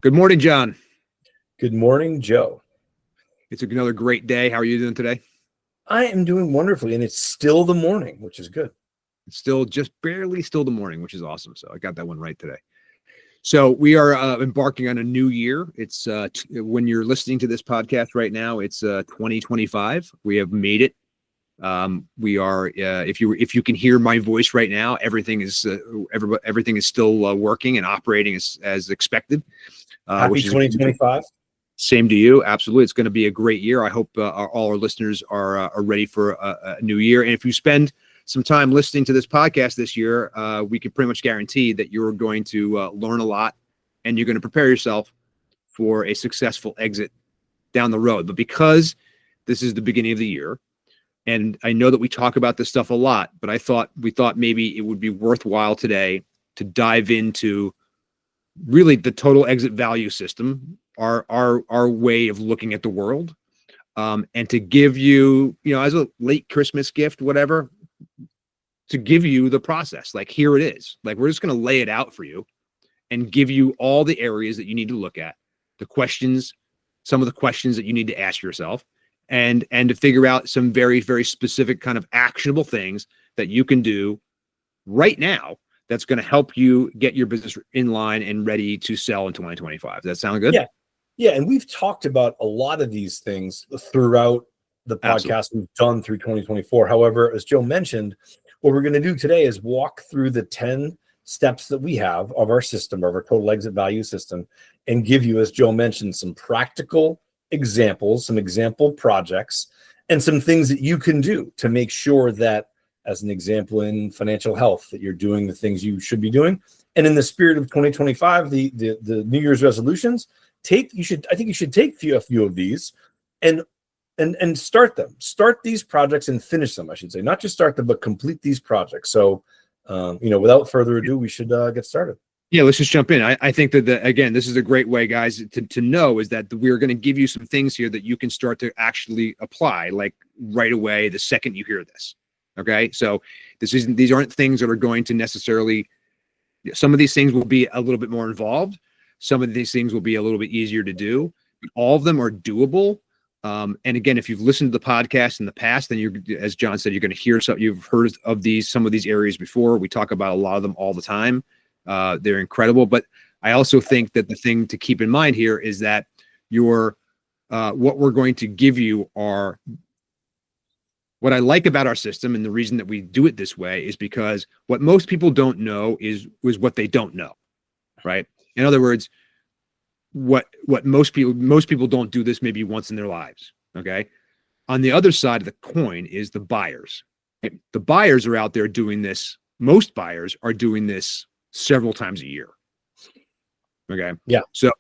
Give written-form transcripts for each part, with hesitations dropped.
Good morning, John. Good morning, Joe. It's another great day. How are you doing today? I am doing wonderfully, and it's still the morning, which is good. It's still just barely still the morning, which is awesome. So I got that one right today. So we are embarking on a new year. It's when you're listening to this podcast right now, it's 2025. We have made it. We are if you can hear my voice right now, everything is still working and operating as expected. Happy 2025. Same to you. Absolutely. It's going to be a great year. I hope all our listeners are ready for a new year. And if you spend some time listening to this podcast this year, we can pretty much guarantee that you're going to learn a lot and you're going to prepare yourself for a successful exit down the road. But because this is the beginning of the year, and I know that we talk about this stuff a lot, but we thought maybe it would be worthwhile today to dive into really the total exit value system, our way of looking at the world, and to give you, as a late Christmas gift, whatever, to give you the process. Like, here it is. Like, we're just going to lay it out for you and give you all the areas that you need to look at, the questions, some of the questions that you need to ask yourself, and to figure out some very, very specific kind of actionable things that you can do right now that's going to help you get your business in line and ready to sell in 2025. Does that sound good? Yeah. And we've talked about a lot of these things throughout the podcast. Absolutely. We've done through 2024. However, as Joe mentioned, what we're going to do today is walk through the 10 steps that we have of our system, of our total exit value system, and give you, as Joe mentioned, some practical examples, some example projects, and some things that you can do to make sure that, as an example in financial health, that you're doing the things you should be doing. And in the spirit of 2025, the New Year's resolutions, I think you should take a few of these and start them. Start these projects and finish them, I should say. Not just start them, but complete these projects. So, without further ado, we should get started. Yeah, let's just jump in. I think that, again, this is a great way, guys, to know is that we're going to give you some things here that you can start to actually apply, like right away, the second you hear this. Okay, so these aren't things that are going to necessarily, some of these things will be a little bit more involved. Some of these things will be a little bit easier to do. But all of them are doable. And again, if you've listened to the podcast in the past, then as John said, you're going to hear you've heard of some of these areas before. We talk about a lot of them all the time. They're incredible. But I also think that the thing to keep in mind here is that what we're going to give you are, what I like about our system, and the reason that we do it this way, is because what most people don't know is what they don't know, right? In other words, what most people don't do this maybe once in their lives, okay? On the other side of the coin is the buyers. Right? The buyers are out there doing this. Most buyers are doing this several times a year, okay? Yeah. So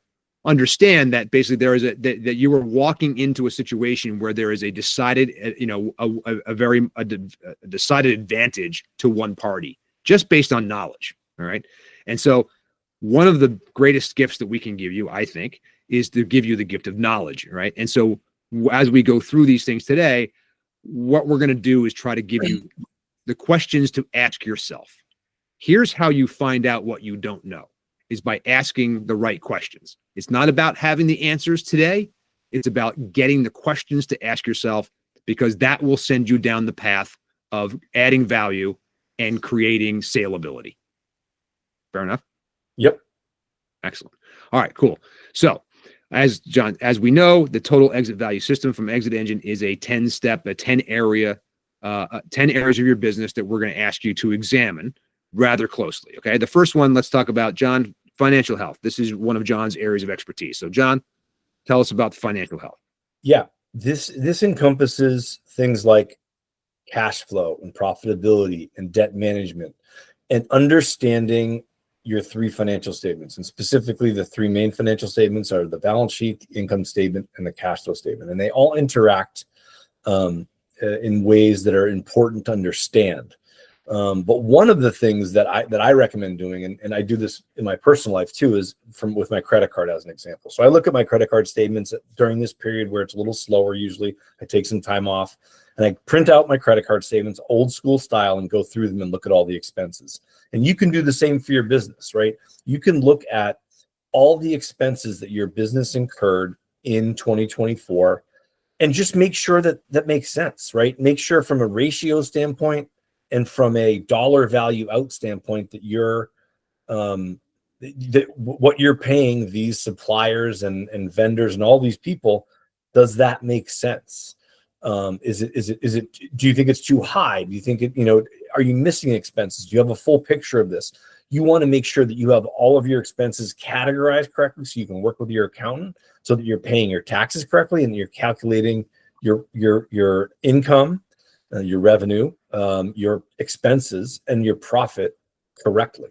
understand that basically there is that you are walking into a situation where there is a decided, a decided advantage to one party just based on knowledge. All right. And so one of the greatest gifts that we can give you, I think, is to give you the gift of knowledge. Right. And so as we go through these things today, what we're going to do is try to give you the questions to ask yourself. Here's how you find out what you don't know, is by asking the right questions. It's not about having the answers today. It's about getting the questions to ask yourself, because that will send you down the path of adding value and creating saleability. Fair enough? Yep. Excellent. All right, cool. So as we know, the total exit value system from Exit Engine is a 10-step, 10 areas of your business that we're going to ask you to examine rather closely. Okay. The first one, let's talk about, John, financial health. This is one of John's areas of expertise. So John, tell us about the financial health. Yeah. This encompasses things like cash flow and profitability and debt management, and understanding your three financial statements. And specifically, the three main financial statements are the balance sheet, the income statement, and the cash flow statement. And they all interact in ways that are important to understand. But one of the things that I recommend doing, and I do this in my personal life too, is with my credit card as an example. So I look at my credit card statements during this period where it's a little slower. Usually I take some time off and I print out my credit card statements, old school style, and go through them and look at all the expenses. And you can do the same for your business, right? You can look at all the expenses that your business incurred in 2024 and just make sure that that makes sense, right? Make sure from a ratio standpoint and from a dollar value out standpoint that you're that what you're paying these suppliers and vendors and all these people, does that make sense? Is it, do you think it's too high? Do you think it, are you missing expenses? Do you have a full picture of this? You want to make sure that you have all of your expenses categorized correctly so you can work with your accountant so that you're paying your taxes correctly and you're calculating your income, your revenue, your expenses, and your profit correctly.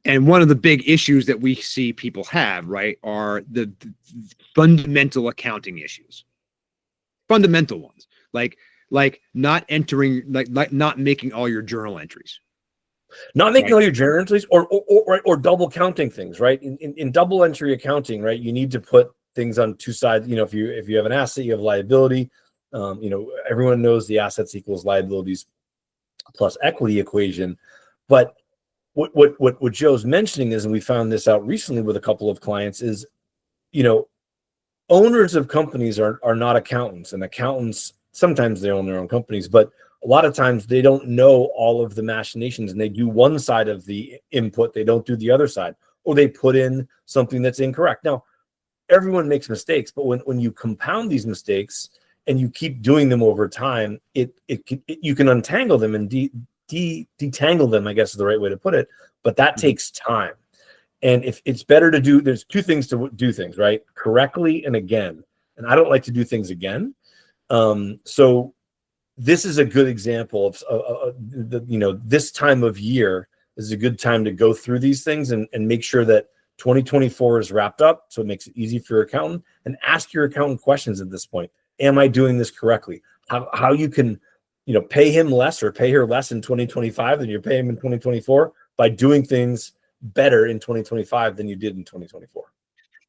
And one of the big issues that we see people have, right, are the fundamental accounting issues, fundamental ones, like not entering, like not making all your journal entries, not making all your journal entries, or double counting things, right? In double entry accounting, right, you need to put things on two sides. If you have an asset, you have liability. Everyone knows the assets equals liabilities plus equity equation, but what Joe's mentioning is, and we found this out recently with a couple of clients, is, owners of companies are not accountants, and accountants, sometimes they own their own companies, but a lot of times they don't know all of the machinations, and they do one side of the input, they don't do the other side, or they put in something that's incorrect. Now, everyone makes mistakes, but when you compound these mistakes and you keep doing them over time, you can untangle them and detangle them, I guess is the right way to put it, but that takes time. And if it's better to do, there's two things to do things, right? Correctly and again. And I don't like to do things again. So this is a good example of this time of year is a good time to go through these things and make sure that 2024 is wrapped up. So it makes it easy for your accountant, and ask your accountant questions at this point. Am I doing this correctly? How you can, pay him less or pay her less in 2025 than you're paying him in 2024 by doing things better in 2025 than you did in 2024.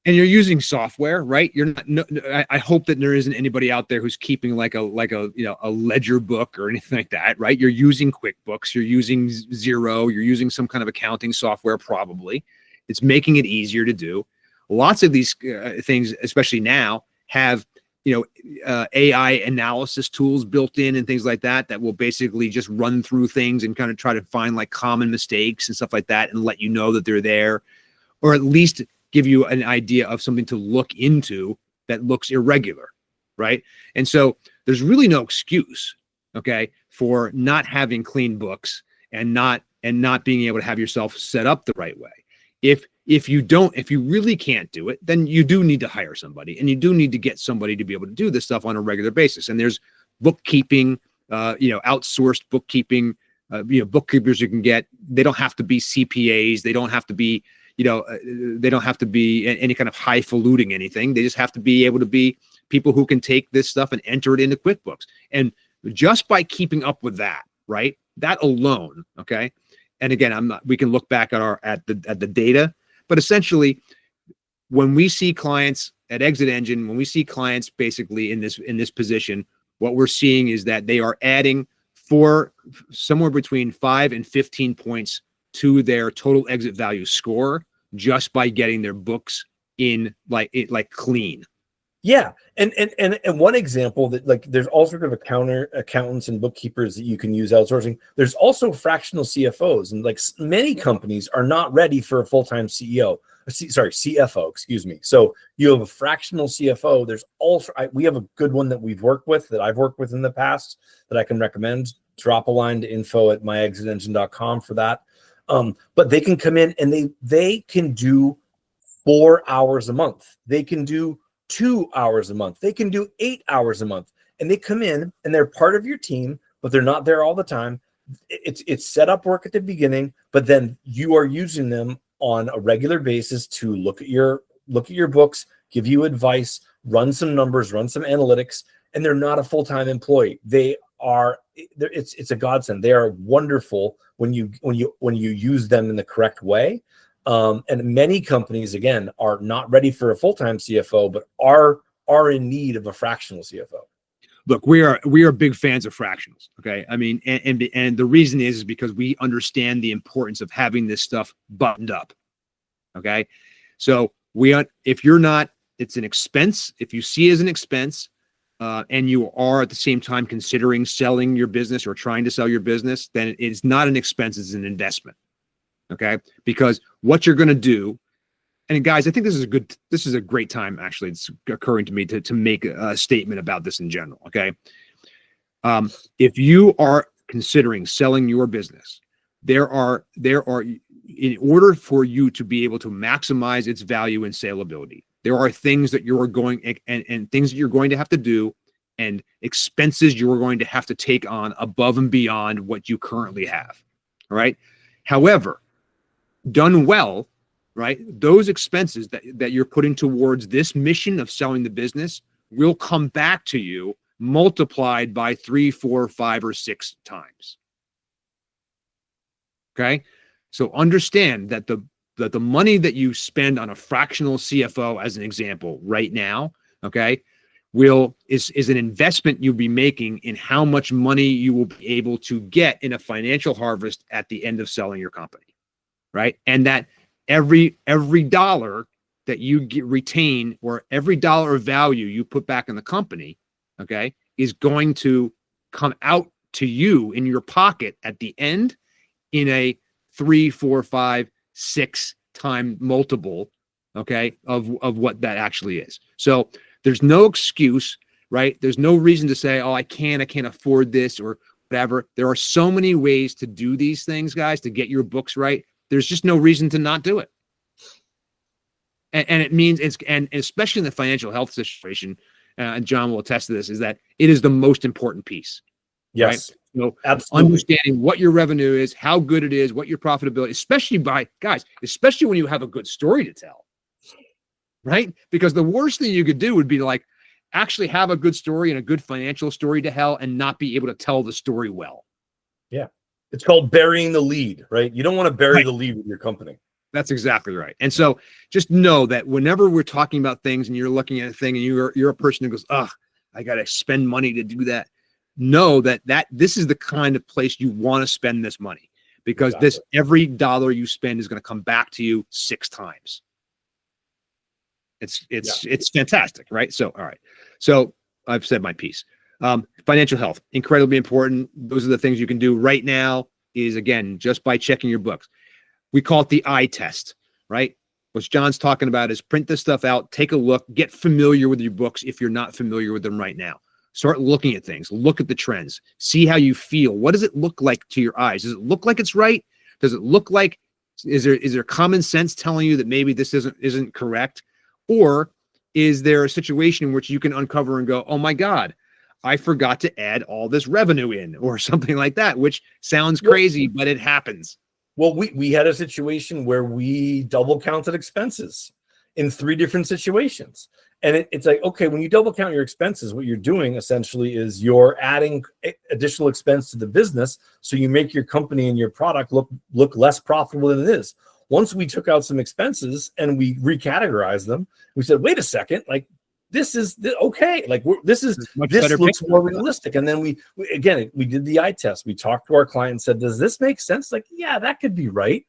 And you're using software, right? You're not. I hope that there isn't anybody out there who's keeping like a ledger book or anything like that, right? You're using QuickBooks, you're using Xero, you're using some kind of accounting software. Probably, it's making it easier to do. Lots of these things, especially now, have AI analysis tools built in and things like that will basically just run through things and kind of try to find like common mistakes and stuff like that and let you know that they're there, or at least give you an idea of something to look into that looks irregular, right? And so there's really no excuse, okay, for not having clean books and not being able to have yourself set up the right way. If you really can't do it, then you do need to hire somebody, and you do need to get somebody to be able to do this stuff on a regular basis. And there's bookkeeping, outsourced bookkeeping, bookkeepers you can get. They don't have to be CPAs. They don't have to be, they don't have to be any kind of highfalutin anything. They just have to be able to be people who can take this stuff and enter it into QuickBooks. And just by keeping up with that, right? That alone, okay. And again, we can look back at the data, but essentially, when we see clients at Exit Engine, when we see clients basically in this position, what we're seeing is that they are adding somewhere between 5 and 15 points to their total exit value score just by getting their books in like clean. Yeah. And one example that, like, there's all sorts of accountants and bookkeepers that you can use outsourcing. There's also fractional CFOs, and like many companies are not ready for a full-time CFO, excuse me. So you have a fractional CFO. There's also, we have a good one that I've worked with in the past that I can recommend. Drop a line to info@myexitengine.com for that. But they can come in and they can do 4 hours a month. They can do 2 hours a month. They can do 8 hours a month. And they come in and they're part of your team, but they're not there all the time. It's set up work at the beginning, but then you are using them on a regular basis to look at your books, give you advice, run some numbers, run some analytics, and they're not a full-time employee. It's a godsend. They are wonderful when you use them in the correct way. And many companies, again, are not ready for a full-time CFO, but are in need of a fractional CFO. Look, we are big fans of fractionals. Okay. I mean, and the reason is because we understand the importance of having this stuff buttoned up. Okay. So if you're not, it's an expense. If you see it as an expense, and you are at the same time considering selling your business or trying to sell your business, then it is not an expense, it's an investment. Okay. Because what you're going to do, and guys, I think this is a great time. Actually, it's occurring to me to make a statement about this in general. Okay. If you are considering selling your business, there are, in order for you to be able to maximize its value and saleability, there are things that you're going and things that you're going to have to do and expenses you're going to have to take on above and beyond what you currently have. All right. However, done well, right, those expenses that you're putting towards this mission of selling the business will come back to you multiplied by 3, 4, 5, or 6 times. Okay. So understand that the money that you spend on a fractional CFO, as an example, right now, okay, is an investment you'll be making in how much money you will be able to get in a financial harvest at the end of selling your company, right? And that every dollar that you retain, or every dollar of value you put back in the company, okay, is going to come out to you in your pocket at the end in a 3, 4, 5, 6 time multiple, okay, of what that actually is. So there's no excuse, right? There's no reason to say, oh, I can't afford this or whatever. There are so many ways to do these things, guys, to get your books right. There's just no reason to not do it. And it means and especially in the financial health situation, and John will attest to this, is that it is the most important piece. Yes. Right? So absolutely. Understanding what your revenue is, how good it is, what your profitability, especially when you have a good story to tell, right? Because the worst thing you could do would be to actually have a good story and a good financial story to tell and not be able to tell the story well. Yeah. It's called burying the lead, right? You don't want to bury the lead with your company. That's exactly right. And so just know that whenever we're talking about things and you're looking at a thing and you're a person who goes, I got to spend money to do that. Know that this is the kind of place you want to spend this money, because every dollar you spend is going to come back to you 6 times. It's fantastic, right? So, all right. So I've said my piece. Financial health, incredibly important. Those are the things you can do right now, is again, just by checking your books. We call it the eye test, right? What John's talking about is print this stuff out, take a look, get familiar with your books if you're not familiar with them right now. Start looking at things, look at the trends, see how you feel. What does it look like to your eyes? Does it look like it's right? Does it look like, is there common sense telling you that maybe this isn't correct? Or is there a situation in which you can uncover and go, oh my God, I forgot to add all this revenue in, or something like that, which sounds crazy, but it happens. Well, we had a situation where we double counted expenses in 3 different situations. And it's like, okay, when you double count your expenses, what you're doing essentially is you're adding additional expense to the business. So you make your company and your product look less profitable than it is. Once we took out some expenses and we recategorized them, we said, wait a second, this is okay. This looks more realistic. And then we did the eye test. We talked to our client and said, does this make sense? Yeah, that could be right.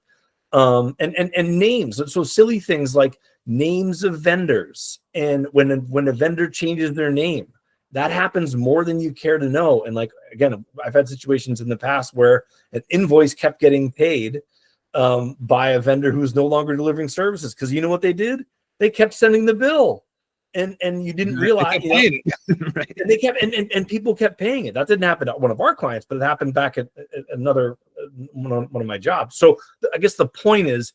And names. So silly things like names of vendors. And when a vendor changes their name, that happens more than you care to know. And again, I've had situations in the past where an invoice kept getting paid by a vendor who's no longer delivering services. Because you know what they did? They kept sending the bill. And you didn't realize, right? And they kept and people kept paying it. That didn't happen at one of our clients, but it happened back at another one of my jobs. So I guess the point is,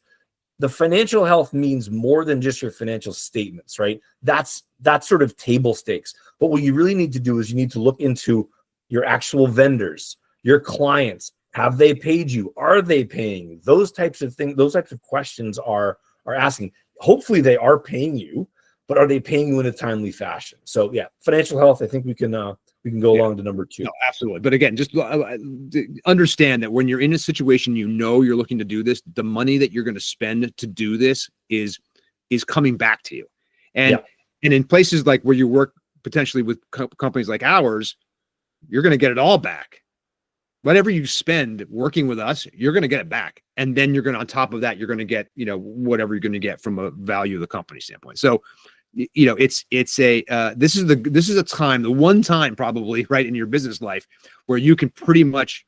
the financial health means more than just your financial statements, right? That's sort of table stakes. But what you really need to do is you need to look into your actual vendors, your clients. Have they paid you? Are they paying you? Those types of things, those types of questions are asking. Hopefully they are paying you, but are they paying you in a timely fashion? So yeah, financial health, I think we can go along to number 2. No, absolutely. But again, just understand that when you're in a situation, you're looking to do this, the money that you're going to spend to do this is coming back to you. And in places like where you work potentially with companies like ours, you're going to get it all back. whatever you spend working with us, you're going to get it back. And then you're going to, on top of that, you're going to get, whatever you're going to get from a value of the company standpoint. So, this is a time, the one time probably right in your business life where you can pretty much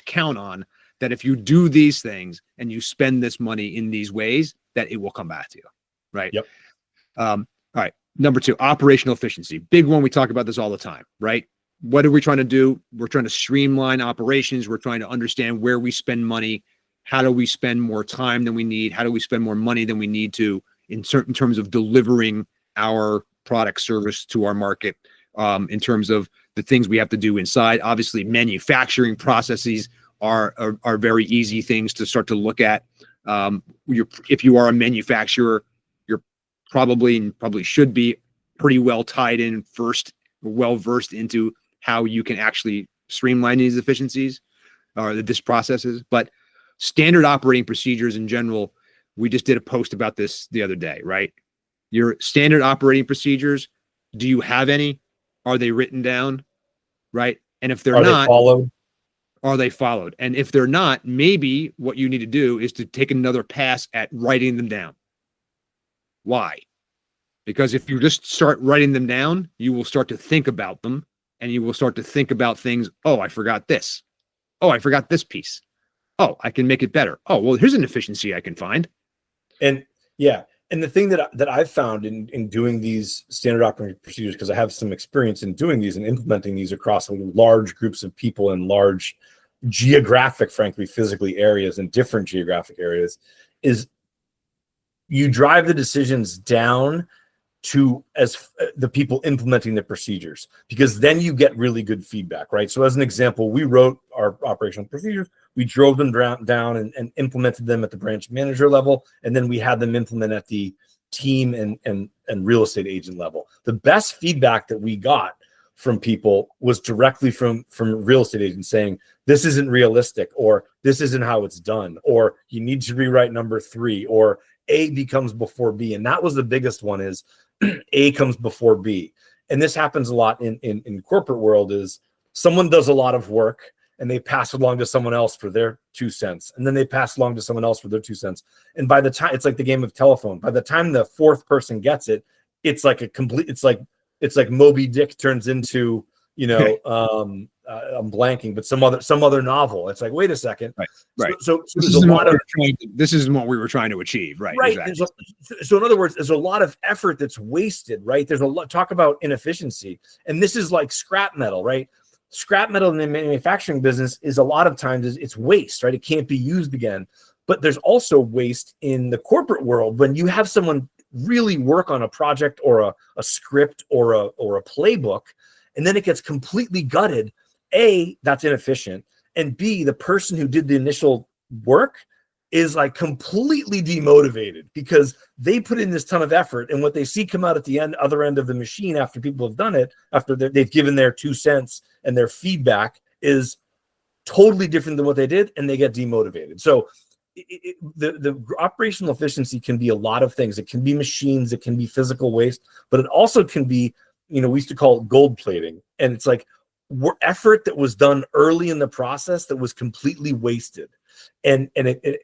count on that if you do these things and you spend this money in these ways, that it will come back to you. Right. Yep. All right. Number 2, operational efficiency. Big one. We talk about this all the time, right? What are we trying to do? We're trying to streamline operations. We're trying to understand where we spend money. How do we spend more time than we need? How do we spend more money than we need to in certain terms of delivering our product service to our market, in terms of the things we have to do inside. Obviously, manufacturing processes are very easy things to start to look at. If you are a manufacturer, you're probably should be pretty well tied in first, well versed into how you can actually streamline these efficiencies or this processes. But standard operating procedures in general, we just did a post about this the other day, right? Your standard operating procedures, do you have any? Are they written down? Right? And if they're not, are they followed? And if they're not, maybe what you need to do is to take another pass at writing them down. Why? Because if you just start writing them down, you will start to think about them, and you will start to think about things. Oh, I forgot this. Oh, I forgot this piece. Oh, I can make it better. Oh, well, here's an efficiency I can find. And yeah. And the thing that I've found in doing these standard operating procedures, because I have some experience in doing these and implementing these across large groups of people in large geographic, frankly, physically areas and different geographic areas, is you drive the decisions down to the people implementing the procedures, because then you get really good feedback, right? So as an example, we wrote our operational procedures, we drove them down and implemented them at the branch manager level, and then we had them implement at the team and real estate agent level. The best feedback that we got from people was directly from real estate agents saying, this isn't realistic, or this isn't how it's done, or you need to rewrite number 3, or A becomes before B. And that was the biggest one, is A comes before B. And this happens a lot in corporate world, is someone does a lot of work and they pass it along to someone else for their 2 cents. And then they pass along to someone else for their 2 cents. And by the time, it's like the game of telephone. By the time the 4th person gets it, it's like it's like Moby Dick turns into, I'm blanking, but some other novel. It's like, wait a second. Right. So there's a lot of, this is what we were trying to achieve. Right. Exactly. So in other words, there's a lot of effort that's wasted, right? There's a lot, talk about inefficiency. And this is like scrap metal, right? Scrap metal in the manufacturing business is a lot of times it's waste, right? It can't be used again. But there's also waste in the corporate world when you have someone really work on a project or a script or a playbook, and then it gets completely gutted. A, that's inefficient. And B, the person who did the initial work is like completely demotivated because they put in this ton of effort, and what they see come out at the other end of the machine after people have done it, after they've given their 2 cents and their feedback, is totally different than what they did, and they get demotivated. So the operational efficiency can be a lot of things. It can be machines, it can be physical waste, but it also can be, we used to call it gold plating, and it's like effort that was done early in the process that was completely wasted. And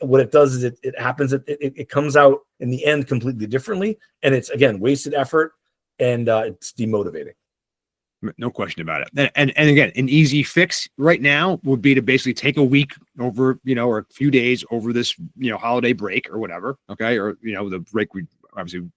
what it does is it happens, it comes out in the end completely differently, and it's, again, wasted effort, and it's demotivating. No question about it. And again, an easy fix right now would be to basically take a week over, or a few days over this, holiday break or whatever. Okay. Or, the break, we obviously,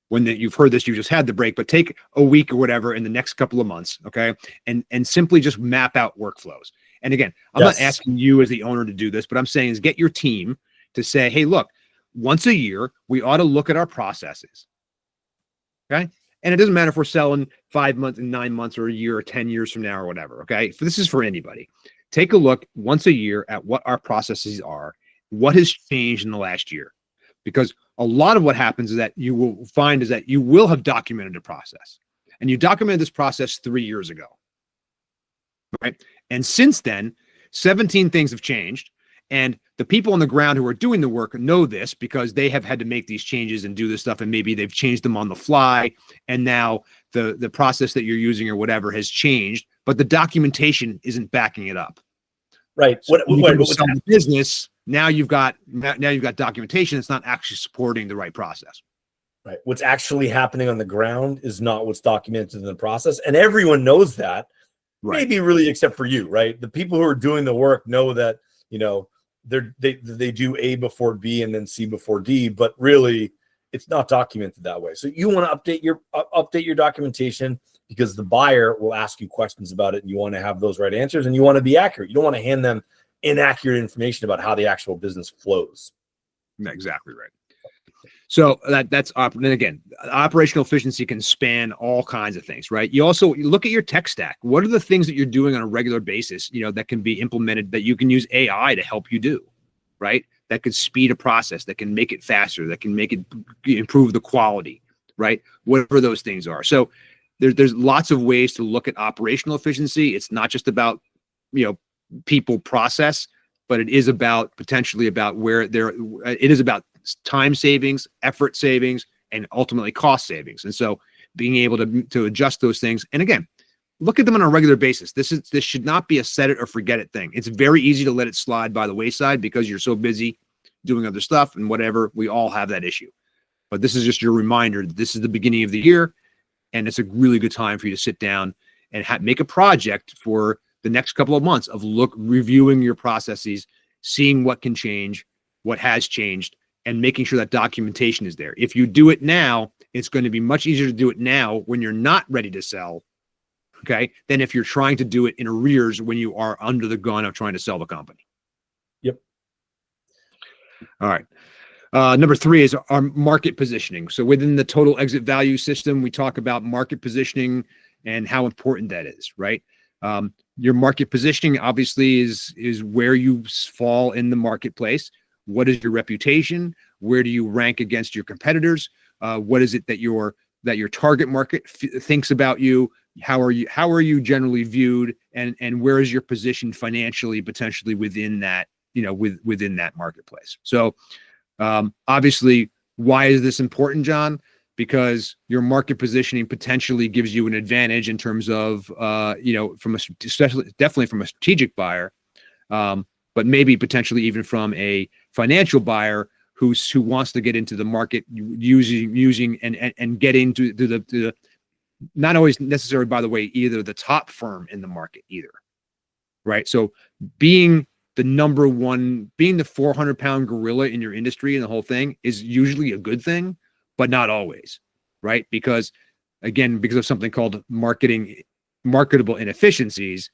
when you've heard this, you just had the break, but take a week or whatever in the next couple of months. Okay. And simply just map out workflows. And again, I'm not asking you as the owner to do this, but I'm saying is get your team to say, hey, look, once a year, we ought to look at our processes. Okay. And it doesn't matter if we're selling 5 months and 9 months or a year or 10 years from now or whatever. Okay. So this is for anybody. Take a look once a year at what our processes are, what has changed in the last year, because a lot of what happens is that you will find is that you will have documented a process, and you documented this process 3 years ago. Right. And since then, 17 things have changed. And the people on the ground who are doing the work know this because they have had to make these changes and do this stuff. And maybe they've changed them on the fly. And now the process that you're using or whatever has changed but the documentation isn't backing it up. Right. So when you go to sell the business, now you've got documentation that's not actually supporting the right process. Right. What's actually happening on the ground is not what's documented in the process. And everyone knows that, maybe really except for you, right? The people who are doing the work know that, you know, they do A before B and then C before D, but really it's not documented that way. So you want to update your documentation, because the buyer will ask you questions about it and you want to have those right answers and you want to be accurate. You don't want to hand them inaccurate information about how the actual business flows. Exactly right. So that's then again, operational efficiency can span all kinds of things, right? You look at your tech stack. What are the things that you're doing on a regular basis, you know, that can be implemented, that you can use AI to help you do, right? That could speed a process, that can make it faster, that can make it improve the quality, right? Whatever those things are. So there's lots of ways to look at operational efficiency. It's not just about, you know, people process, but it is about potentially about it is about time savings, effort savings, and ultimately cost savings. And so being able to adjust those things, and again, look at them on a regular basis. This should not be a set it or forget it thing. It's very easy to let it slide by the wayside because you're so busy doing other stuff and whatever. We all have that issue. But this is just your reminder that this is the beginning of the year, and it's a really good time for you to sit down and make a project for the next couple of months of reviewing your processes, seeing what can change, what has changed, and making sure that documentation is there. If you do it now, it's going to be much easier to do it now when you're not ready to sell, okay, than if you're trying to do it in arrears when you are under the gun of trying to sell the company. Yep. All right. Number 3 is our market positioning. So within the total exit value system, we talk about market positioning and how important that is, right? Your market positioning obviously is where you fall in the marketplace. What is your reputation? Where do you rank against your competitors? What is it that your target market thinks about you? How are you generally viewed? And where is your position financially, potentially within that, you know, within that marketplace? So obviously, why is this important, John? Because your market positioning potentially gives you an advantage in terms of, you know, definitely from a strategic buyer, but maybe potentially even from a financial buyer who wants to get into the market using and get into the not always necessarily, by the way, either the top firm in the market either, right? So being the number one, being the 400-pound gorilla in your industry and the whole thing is usually a good thing, but not always, right? Because again, because of something called marketable inefficiencies,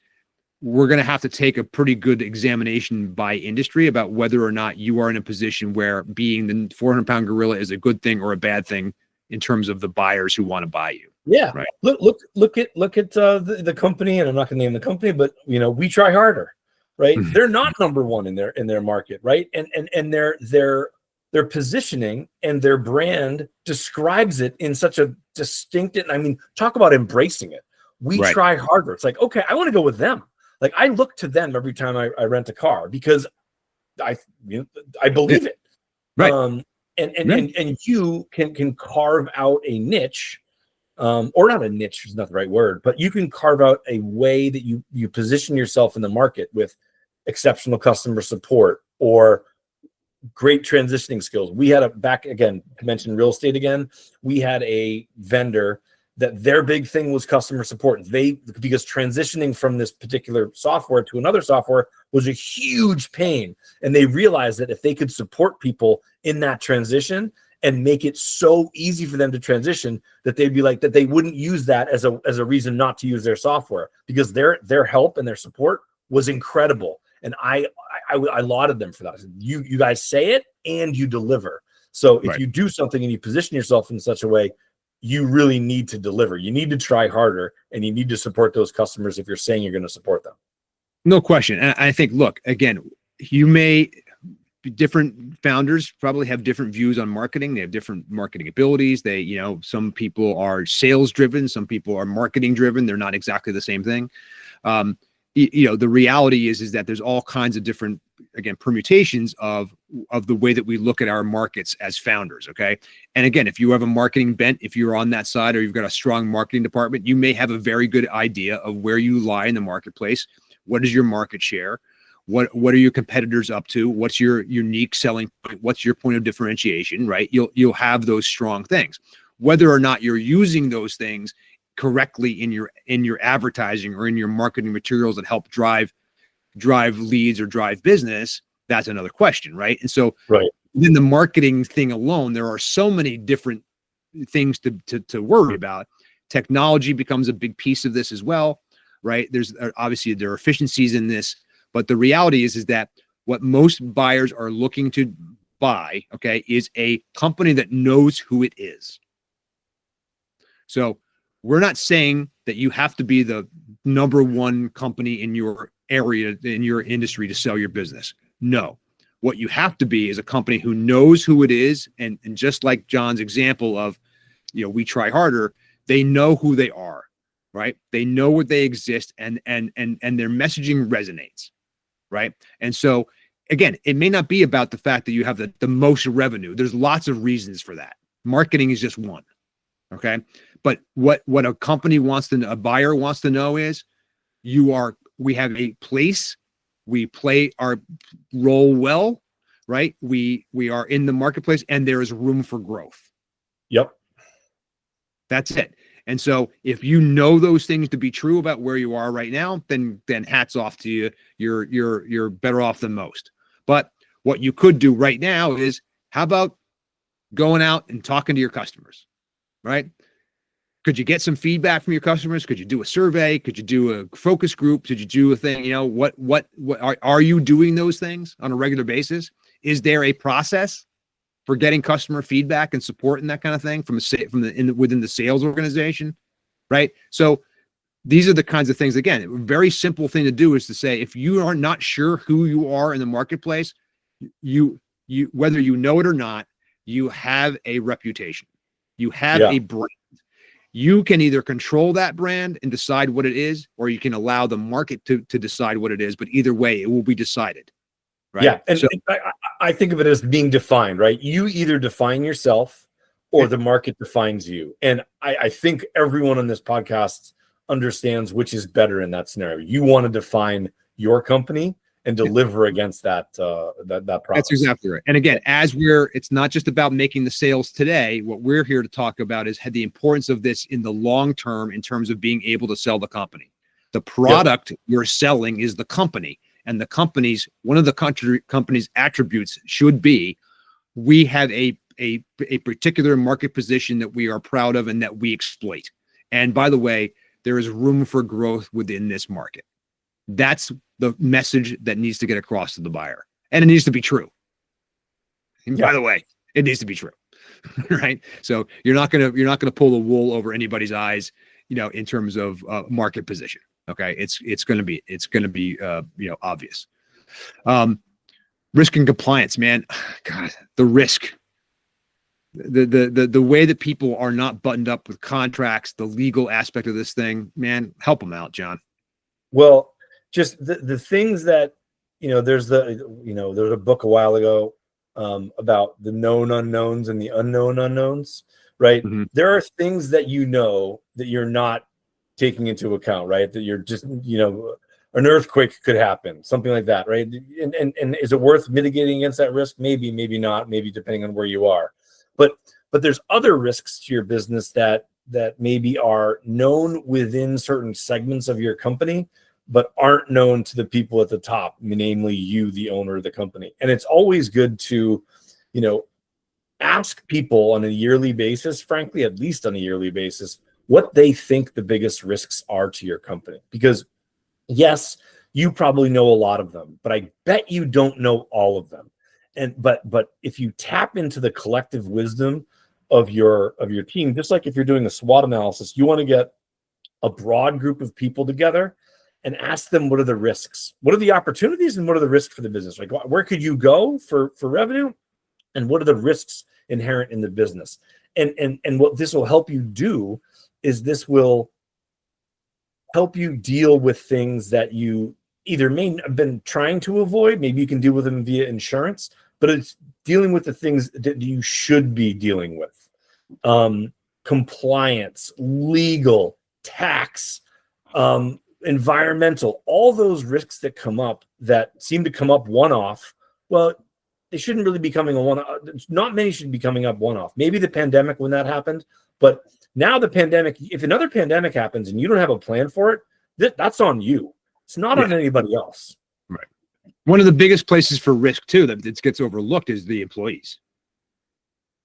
we're going to have to take a pretty good examination by industry about whether or not you are in a position where being the 400-pound gorilla is a good thing or a bad thing in terms of the buyers who want to buy you. Yeah. Right. Look at the company, and I'm not going to name the company, but you know, we try harder, right? They're not number one in their market, right? And their positioning and their brand describes it in such a distinct, and I mean, talk about embracing it. We try harder. It's like, okay, I want to go with them. Like I look to them every time I rent a car because I believe it. Right. And you can carve out a niche, or not a niche is not the right word, but you can carve out a way that you position yourself in the market with exceptional customer support or great transitioning skills. We had back again, to mention real estate again, we had a vendor that their big thing was customer support. Because transitioning from this particular software to another software was a huge pain. And they realized that if they could support people in that transition and make it so easy for them to transition, that they'd be like, that they wouldn't use that as a reason not to use their software, because their help and their support was incredible. And I lauded them for that. I said, you guys say it and you deliver. So if you do something and you position yourself in such a way, you really need to deliver. You need to try harder, and you need to support those customers if you're saying you're going to support them. No question. And I think, look, again, different founders probably have different views on marketing. They have different marketing abilities. Some people are sales driven. Some people are marketing driven. They're not exactly the same thing. the reality is that there's all kinds of different, again, permutations of the way that we look at our markets as founders. Okay. And again, if you have a marketing bent, if you're on that side, or you've got a strong marketing department, you may have a very good idea of where you lie in the marketplace. What is your market share? What are your competitors up to? What's your unique selling point? What's your point of differentiation, right? You'll have those strong things. Whether or not you're using those things correctly in your advertising or in your marketing materials that help drive leads or drive business, that's another question, right? And so right. in the marketing thing alone, there are so many different things to worry about. Technology becomes a big piece of this as well, right? There's obviously there are efficiencies in this, but the reality is that what most buyers are looking to buy, okay, is a company that knows who it is. So we're not saying that you have to be the number one company in your area, in your industry, to sell your business. No. What you have to be is a company who knows who it is. And just like John's example of, we try harder, they know who they are, right? They know where they exist, and their messaging resonates, right? And so, again, it may not be about the fact that you have the most revenue. There's lots of reasons for that. Marketing is just one. Okay. But what a buyer wants to know is we have a place, we play our role well, right? We are in the marketplace, and there is room for growth. Yep. That's it. And so if you know those things to be true about where you are right now, then hats off to you. You're better off than most. But what you could do right now is, how about going out and talking to your customers, right? Could you get some feedback from your customers? Could you do a survey? Could you do a focus group? Could you do a thing? What are you doing those things on a regular basis? Is there a process for getting customer feedback and support and that kind of thing within the sales organization, right? So these are the kinds of things. Again, a very simple thing to do is to say, if you are not sure who you are in the marketplace, you whether you know it or not, you have a reputation. You have a brand. You can either control that brand and decide what it is, or you can allow the market to decide what it is. But either way, it will be decided, right? Yeah, and I think of it as being defined, right? You either define yourself, or the market defines you. And I think everyone on this podcast understands which is better in that scenario. You want to define your company and deliver against that promise. That's exactly right. And again, it's not just about making the sales today. What we're here to talk about is the importance of this in the long term, in terms of being able to sell the company. The product you're selling is the company, and one of the company's attributes should be, we have a particular market position that we are proud of and that we exploit. And by the way, there is room for growth within this market. That's the message that needs to get across to the buyer, and it needs to be true. And by the way, it needs to be true, right? So you're not gonna pull the wool over anybody's eyes, in terms of market position. Okay, it's gonna be obvious. Risk and compliance, man. God, the risk. The way that people are not buttoned up with contracts, the legal aspect of this thing, man, help them out, John. Well, just the things that, there's a book a while ago about the known unknowns and the unknown unknowns, right? Mm-hmm. There are things that that you're not taking into account, right? That you're just, an earthquake could happen, something like that, right? And is it worth mitigating against that risk? Maybe, maybe not, maybe depending on where you are. But there's other risks to your business that maybe are known within certain segments of your company, but aren't known to the people at the top, namely you, the owner of the company. And it's always good to, ask people on a yearly basis, frankly, at least on a yearly basis, what they think the biggest risks are to your company. Because yes, you probably know a lot of them, but I bet you don't know all of them. But if you tap into the collective wisdom of your team, just like if you're doing a SWOT analysis, you want to get a broad group of people together and ask them, what are the risks? What are the opportunities, and what are the risks for the business? Like, where could you go for revenue, and what are the risks inherent in the business? And what this will help you do is this will help you deal with things that you either may have been trying to avoid. Maybe you can deal with them via insurance, but it's dealing with the things that you should be dealing with. Compliance, legal, tax, environmental, all those risks that come up that seem to come up one-off. Well, they shouldn't really be coming a one-off. Not many should be coming up one-off. Maybe the pandemic when that happened, but now the pandemic, if another pandemic happens and you don't have a plan for it, that's on you. It's not on anybody else. Right. One of the biggest places for risk too that gets overlooked is the employees.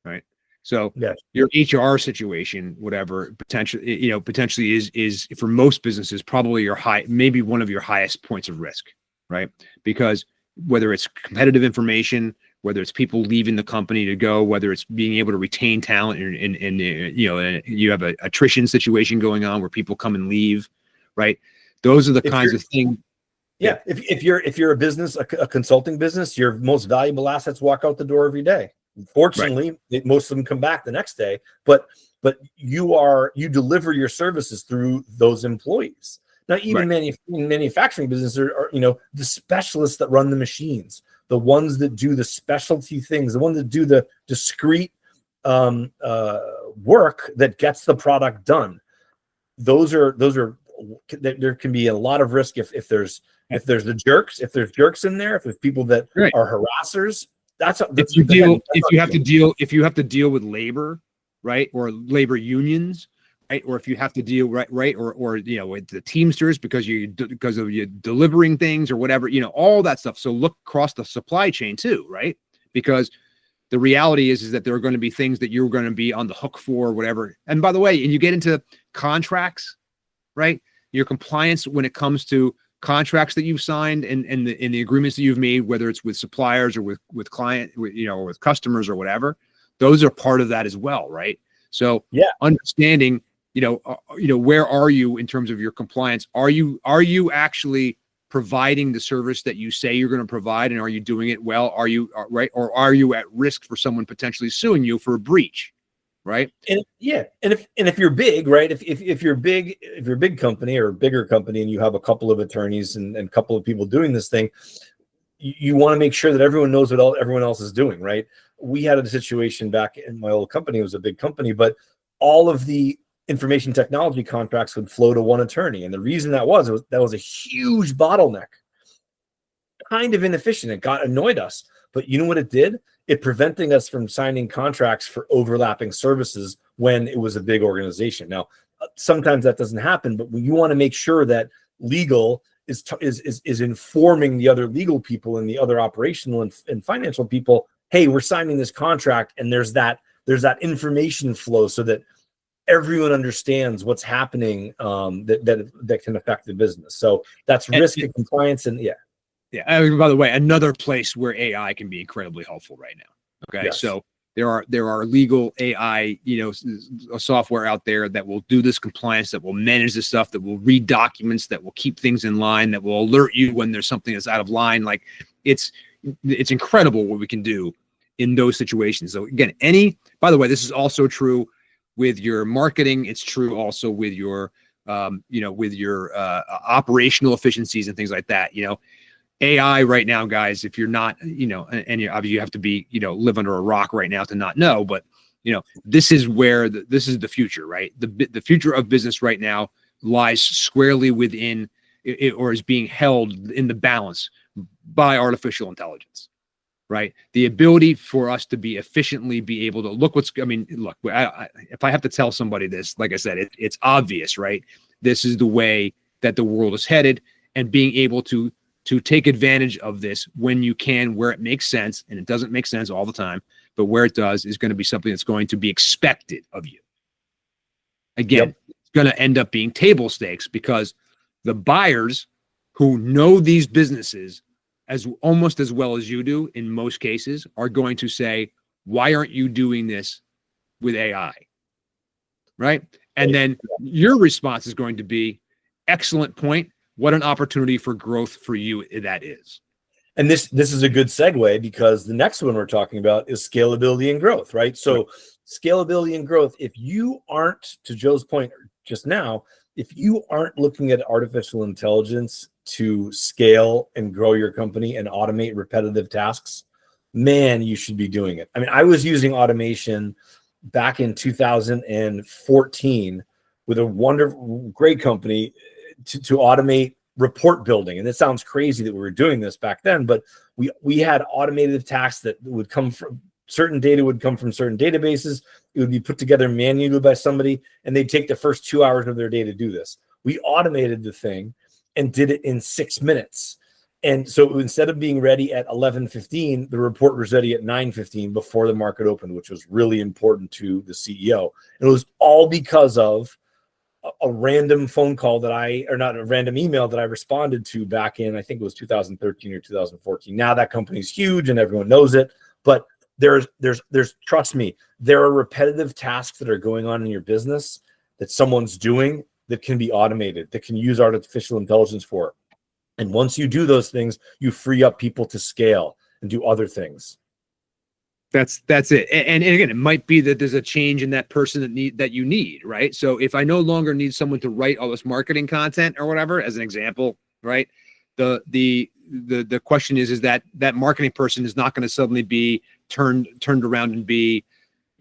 Right. So your HR situation, whatever, potentially is for most businesses probably maybe one of your highest points of risk, right? Because whether it's competitive information, whether it's people leaving the company to go, whether it's being able to retain talent, and you have an attrition situation going on where people come and leave, right? Those are the kinds of things. Yeah, if you're a business, a consulting business, your most valuable assets walk out the door every day. Fortunately, most of them come back the next day, but you deliver your services through those employees. Now, even manufacturing businesses are the specialists that run the machines, the ones that do the specialty things, the ones that do the discrete work that gets the product done. Those are there can be a lot of risk if there's the jerks, if there's jerks in there, if there's people that are harassers. If you have to deal with labor, right, or labor unions, right, or if you have to deal or with the Teamsters because of you delivering things or whatever, all that stuff. So look across the supply chain too, right? Because the reality is that there are going to be things that you're going to be on the hook for, or whatever. And by the way, and you get into contracts, right? Your compliance when it comes to contracts that you've signed and the agreements that you've made, whether it's with suppliers or with client, or with customers or whatever, those are part of that as well, right? So understanding, where are you in terms of your compliance? Are you actually providing the service that you say you're going to provide, and are you doing it well? Are you right, or are you at risk for someone potentially suing you for a breach? Right. And if you're big, right, if you're a big company or a bigger company and you have a couple of attorneys and a couple of people doing this thing, you want to make sure that everyone knows what everyone else is doing, right? We had a situation back in my old company. It was a big company, but all of the information technology contracts would flow to one attorney. And the reason that was a huge bottleneck, kind of inefficient. It annoyed us, but you know what it did? It preventing us from signing contracts for overlapping services when it was a big organization. Now, sometimes that doesn't happen, but you want to make sure that legal is informing the other legal people and the other operational and financial people. Hey, we're signing this contract, and there's that information flow so that everyone understands what's happening that can affect the business. So that's risk and compliance, and by the way, another place where AI can be incredibly helpful right now. Okay. Yes. So there are legal AI, software out there that will do this compliance, that will manage this stuff, that will read documents, that will keep things in line, that will alert you when there's something that's out of line. Like it's incredible what we can do in those situations. So again, by the way, this is also true with your marketing. It's true also with your, operational efficiencies and things like that. AI right now, guys, if you're not, and obviously you have to be, live under a rock right now to not know, but, this is where this is the future, right? The future of business right now lies squarely within it, or is being held in the balance by artificial intelligence, right? The ability for us to be able to look if I have to tell somebody this, like I said, it's obvious, right? This is the way that the world is headed, and being able to take advantage of this when you can, where it makes sense, and it doesn't make sense all the time, but where it does is going to be something that's going to be expected of you. Again, it's going to end up being table stakes, because the buyers who know these businesses almost as well as you do in most cases are going to say, why aren't you doing this with AI? Right? And then your response is going to be, excellent point. What an opportunity for growth for you that is. And this is a good segue, because the next one we're talking about is scalability and growth, right? So scalability and growth, if you aren't, to Joe's point just now, if you aren't looking at artificial intelligence to scale and grow your company and automate repetitive tasks, man, you should be doing it. I mean, I was using automation back in 2014 with a wonderful, great company to automate report building. And it sounds crazy that we were doing this back then, but we had automated tasks that would come from certain data would come from certain databases. It would be put together manually by somebody, and they'd take the first 2 hours of their day to do this. We automated the thing and did it in 6 minutes. And so instead of being ready at 11:15, the report was ready at 9:15 before the market opened, which was really important to the CEO. And it was all because of a random phone call not a random email that I responded to back in, I think it was 2013 or 2014. Now that company's huge and everyone knows it, but there's trust me, there are repetitive tasks that are going on in your business that someone's doing that can be automated, that can use artificial intelligence for. And once you do those things, you free up people to scale and do other things. That's it. And again, it might be that there's a change in that person that you need, right? So if I no longer need someone to write all this marketing content or whatever, as an example, right? The question is that marketing person is not going to suddenly be turned around and be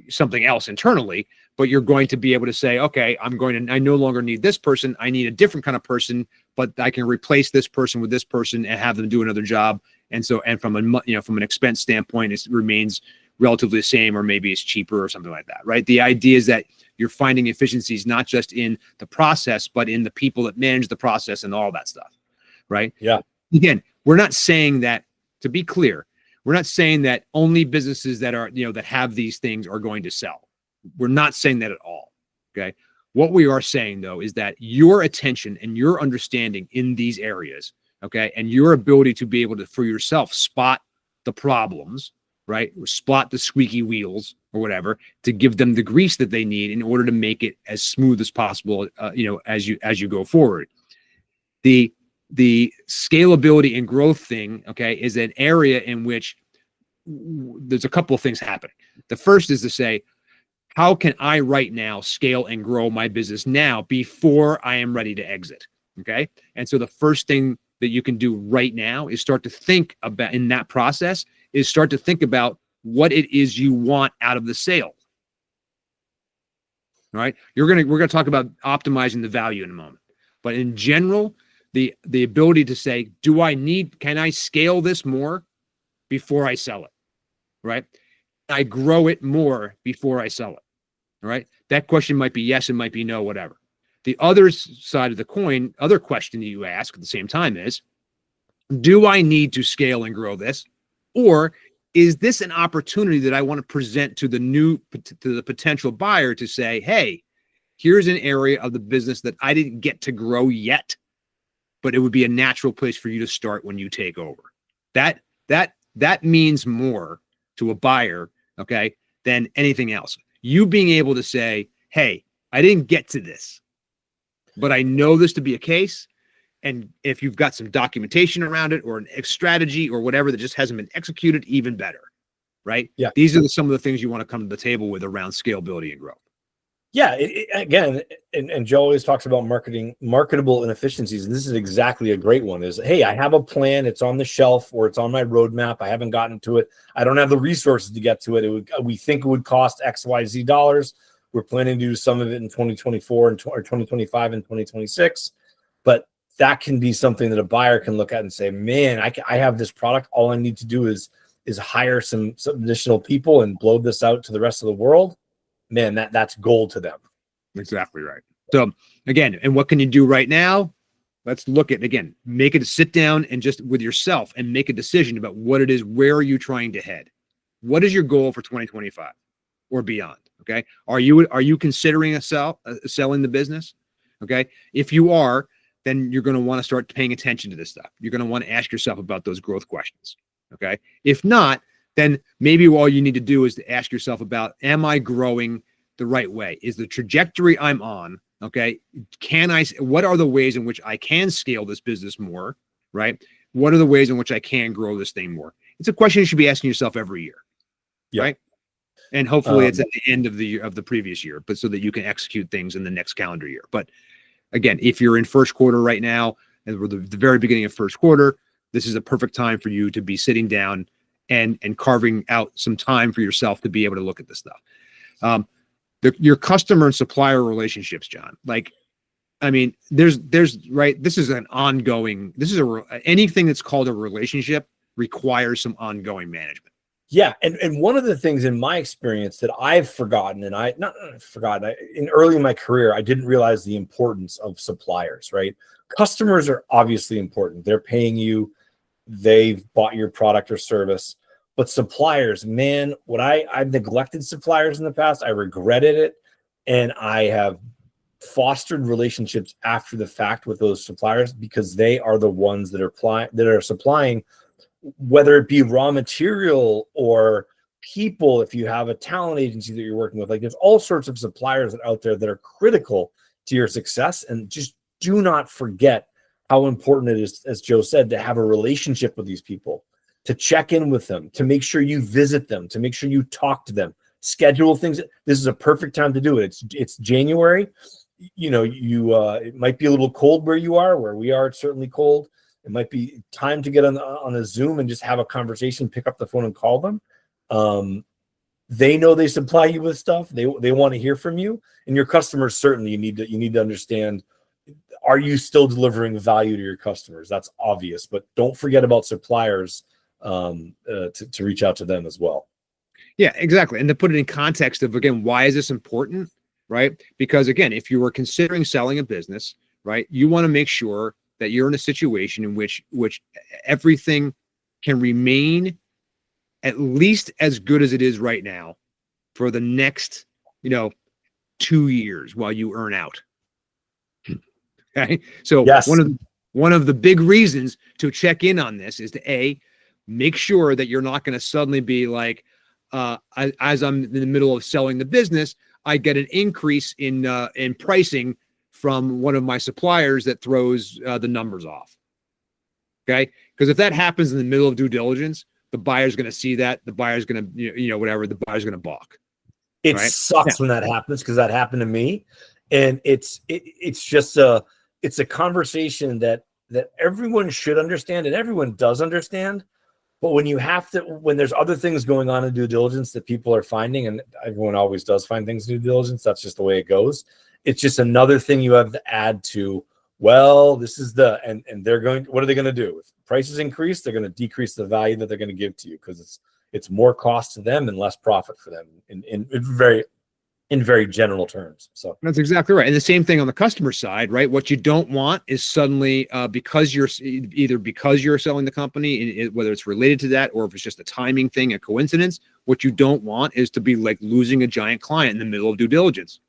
something else internally, but you're going to be able to say, okay, I no longer need this person. I need a different kind of person, but I can replace this person with this person and have them do another job. And from an expense standpoint, it remains relatively the same, or maybe it's cheaper or something like that, right? The idea is that you're finding efficiencies, not just in the process, but in the people that manage the process and all that stuff, right? Yeah. Again, we're not saying that, to be clear, we're not saying that only businesses that are, that have these things are going to sell. We're not saying that at all. Okay. What we are saying though, is that your attention and your understanding in these areas, okay, and your ability to be able to, for yourself, spot the problems, right? Or spot the squeaky wheels or whatever, to give them the grease that they need in order to make it as smooth as possible, as you go forward. The scalability and growth thing, okay, is an area in which there's a couple of things happening. The first is to say, how can I right now scale and grow my business now before I am ready to exit? Okay. And so the first thing that you can do right now is start to think about, in that process, is start to think about what it is you want out of the sale. All right. We're going to talk about optimizing the value in a moment, but in general, the ability to say, can I scale this more before I sell it? Right. I grow it more before I sell it. All right. That question might be yes, it might be no, whatever. The other side of the coin, other question that you ask at the same time is, do I need to scale and grow this? Or is this an opportunity that I want to present to the potential buyer to say, hey, here's an area of the business that I didn't get to grow yet, but it would be a natural place for you to start when you take over. That means more to a buyer, okay, than anything else. You being able to say, hey, I didn't get to this, but I know this to be a case. And if you've got some documentation around it or a strategy or whatever that just hasn't been executed, even better, right? Yeah. These are some of the things you want to come to the table with around scalability and growth. Yeah. Again, and Joe always talks about marketable inefficiencies. And this is exactly a great one is, hey, I have a plan. It's on the shelf or it's on my roadmap. I haven't gotten to it. I don't have the resources to get to it. We think it would cost X, Y, Z dollars. We're planning to do some of it in 2024 or 2025 and 2026. But that can be something that a buyer can look at and say, man, I have this product. All I need to do is hire some additional people and blow this out to the rest of the world. Man, that's gold to them. Exactly right. So again, and what can you do right now? Let's look at, again, make it sit down and just with yourself and make a decision about what it is. Where are you trying to head? What is your goal for 2025 or beyond? Okay. Are you considering selling the business? Okay. If you are, then you're going to want to start paying attention to this stuff. You're going to want to ask yourself about those growth questions. Okay. If not, then maybe all you need to do is to ask yourself about, am I growing the right way? Is the trajectory I'm on, okay? What are the ways in which I can scale this business more, right? What are the ways in which I can grow this thing more? It's a question you should be asking yourself every year, right? And hopefully it's at the end of the previous year, but so that you can execute things in the next calendar year. But again, if you're in first quarter right now, and we're the very beginning of first quarter, this is a perfect time for you to be sitting down and carving out some time for yourself to be able to look at this stuff. Your customer and supplier relationships, John, like, I mean, there's right. This is an ongoing, anything that's called a relationship requires some ongoing management. Yeah. And one of the things in my experience that I've forgotten, and in early in my career, I didn't realize the importance of suppliers, right? Customers are obviously important. They're paying you, they've bought your product or service. But suppliers, man, I've neglected suppliers in the past. I regretted it. And I have fostered relationships after the fact with those suppliers because they are the ones that are supplying, whether it be raw material or people. If you have a talent agency that you're working with, like, there's all sorts of suppliers out there that are critical to your success. And just do not forget how important it is, as Joe said, to have a relationship with these people, to check in with them, to make sure you visit them, to make sure you talk to them, schedule things. This is a perfect time to do it. It's January. It might be a little cold where you are. Where we are, it's certainly cold. It might be time to get on a Zoom and just have a conversation, pick up the phone and call them. They know they supply you with stuff. They want to hear from you, and your customers, certainly you need to understand, are you still delivering value to your customers? That's obvious, but don't forget about suppliers to reach out to them as well. Yeah, exactly. And to put it in context of, again, why is this important, right? Because again, if you were considering selling a business, right, you want to make sure that you're in a situation in which everything can remain at least as good as it is right now for the next, 2 years while you earn out. Okay. So yes. One of the big reasons to check in on this is to make sure that you're not going to suddenly be like, as I'm in the middle of selling the business, I get an increase in pricing from one of my suppliers that throws the numbers off. Okay. Because if that happens in the middle of due diligence, the buyer's going to see that. The buyer's going to, the buyer's going to balk. It right? sucks when that happens, because that happened to me. And it's just a conversation that everyone should understand, and everyone does understand. But when there's other things going on in due diligence that people are finding, and everyone always does find things in due diligence, that's just the way it goes. It's just another thing you have to add to, well, this is and what are they going to do? If prices increase, they're going to decrease the value that they're going to give to you, because it's more cost to them and less profit for them in very general terms. So that's exactly right. And the same thing on the customer side, right? What you don't want is suddenly, because you're selling the company, whether it's related to that or if it's just a timing thing, a coincidence, what you don't want is to be like losing a giant client in the middle of due diligence.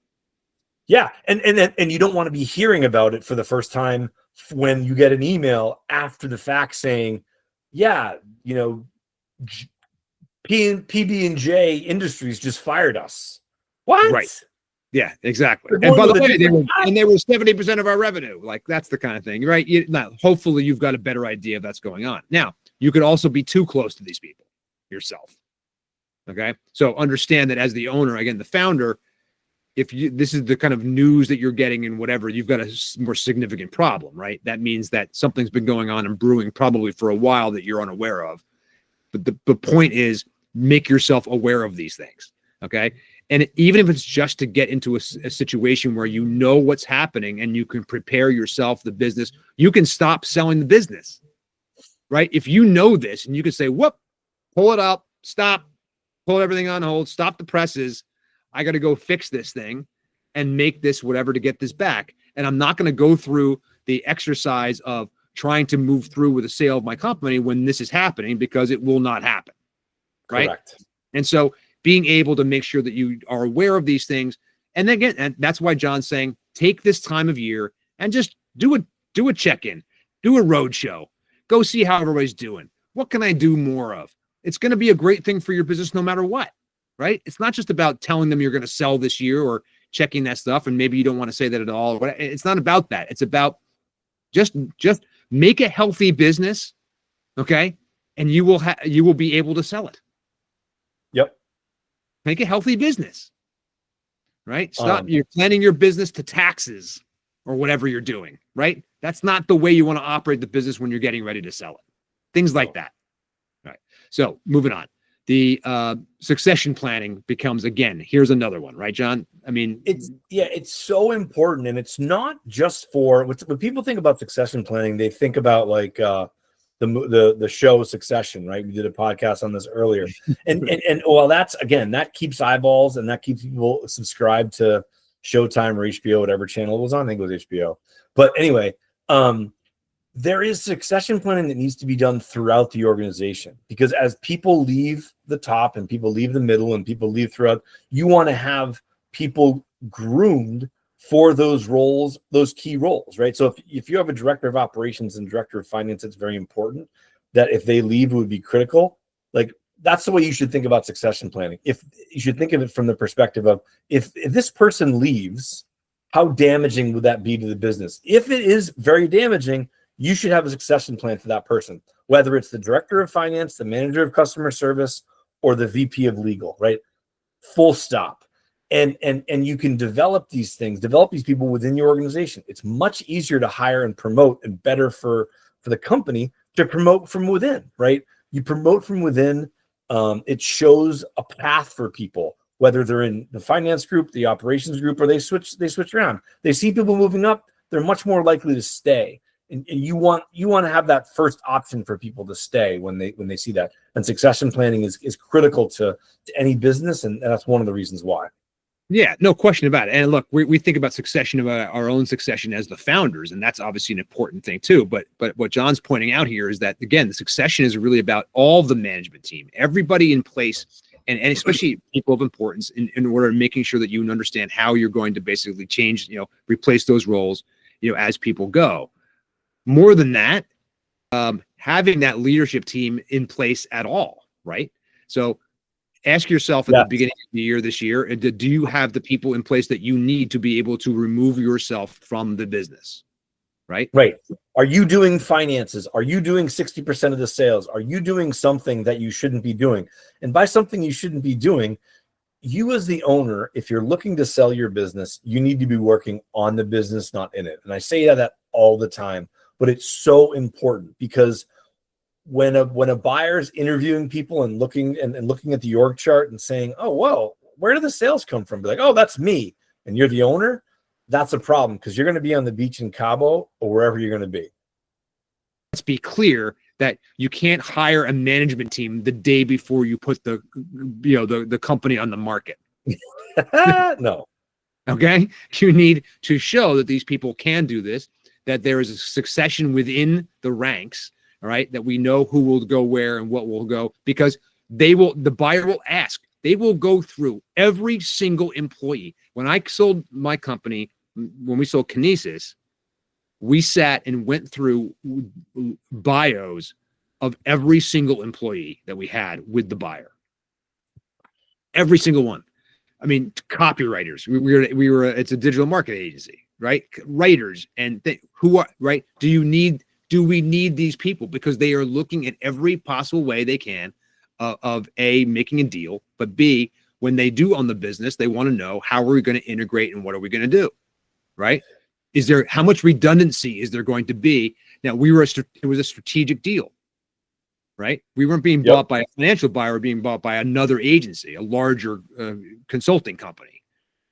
Yeah. And you don't want to be hearing about it for the first time when you get an email after the fact saying, yeah, PB&J Industries just fired us. What? Right. Yeah, exactly. And by the way, they were 70% of our revenue. Like, that's the kind of thing, right? Hopefully you've got a better idea of that's going on. Now, you could also be too close to these people yourself. Okay. So understand that as the owner, again, the founder, this is the kind of news that you're getting and whatever, you've got a more significant problem, right? That means that something's been going on and brewing probably for a while that you're unaware of. But the point is, make yourself aware of these things. Okay. And even if it's just to get into a situation where you know what's happening and you can prepare yourself, the business, you can stop selling the business, right? If you know this and you can say, whoop, pull it up, stop, pull everything on hold, stop the presses. I got to go fix this thing and make this whatever to get this back. And I'm not going to go through the exercise of trying to move through with a sale of my company when this is happening, because it will not happen. Right. Correct. And so being able to make sure that you are aware of these things. And then again, and that's why John's saying, take this time of year and just do a check-in, do a road show, go see how everybody's doing. What can I do more of? It's going to be a great thing for your business no matter what, right? It's not just about telling them you're going to sell this year or checking that stuff. And maybe you don't want to say that at all. It's not about that. It's about just make a healthy business. Okay. And you will be able to sell it. Yep. Make a healthy business, right? Stop. You're planning your business to taxes. or whatever you're doing, right? That's not the way you want to operate the business when you're getting ready to sell it. Things like that. All right. So moving on. The succession planning becomes, again, here's another one, right, John? I mean, it's so important. And it's not just for when people think about succession planning, they think about like the show Succession, right? We did a podcast on this earlier. And well, that's, again, that keeps eyeballs and that keeps people subscribed to Showtime or HBO, whatever channel it was on. I think it was HBO. But anyway, there is succession planning that needs to be done throughout the organization, because as people leave the top and people leave the middle and people leave throughout, you want to have people groomed for those roles, those key roles, right? So if you have a director of operations and director of finance, it's very important that if they leave, it would be critical. Like, that's the way you should think about succession planning. If you should think of it from the perspective of, if this person leaves, how damaging would that be to the business? If it is very damaging, you should have a succession plan for that person, whether it's the director of finance, the manager of customer service, or the VP of legal, right? Full stop. And you can develop these people within your organization. It's much easier to hire and promote, and better for the company to promote from within, right? You promote from within. It shows a path for people, whether they're in the finance group, the operations group, or they switch around. They see people moving up, they're much more likely to stay. And you want to have that first option for people to stay when they see that. And succession planning is critical to any business, and that's one of the reasons why. Yeah, no question about it. And look, we think about succession, about our own succession as the founders, and that's obviously an important thing too. But what John's pointing out here is that, again, the succession is really about all the management team, everybody in place, and especially people of importance, in order to making sure that you understand how you're going to basically change, replace those roles, as people go. More than that, having that leadership team in place at all, right? So ask yourself at the beginning of the year this year, do you have the people in place that you need to be able to remove yourself from the business, right? Right. Are you doing finances? Are you doing 60% of the sales? Are you doing something that you shouldn't be doing? And by something you shouldn't be doing, you as the owner, if you're looking to sell your business, you need to be working on the business, not in it. And I say that all the time, but it's so important, because when a buyer is interviewing people and looking at the org chart and saying, oh, well, where do the sales come from? Be like, oh, that's me. And you're the owner. That's a problem, because you're going to be on the beach in Cabo or wherever you're going to be. Let's be clear that you can't hire a management team the day before you put the company on the market. No. Okay. You need to show that these people can do this, that there is a succession within the ranks. All right, that we know who will go where and what will go, because the buyer will ask. They will go through every single employee. When I sold my company, when we sold Kinesis, we sat and went through bios of every single employee that we had with the buyer. Every single one. I mean, copywriters. We were. It's a digital marketing agency, right? Writers and who are right. Do we need these people? Because they are looking at every possible way they can of A, making a deal, but B, when they do own the business, they want to know, how are we going to integrate and what are we going to do, right? How much redundancy is there going to be? Now, it was a strategic deal, right? We weren't being bought by a financial buyer, we're being bought by another agency, a larger consulting company,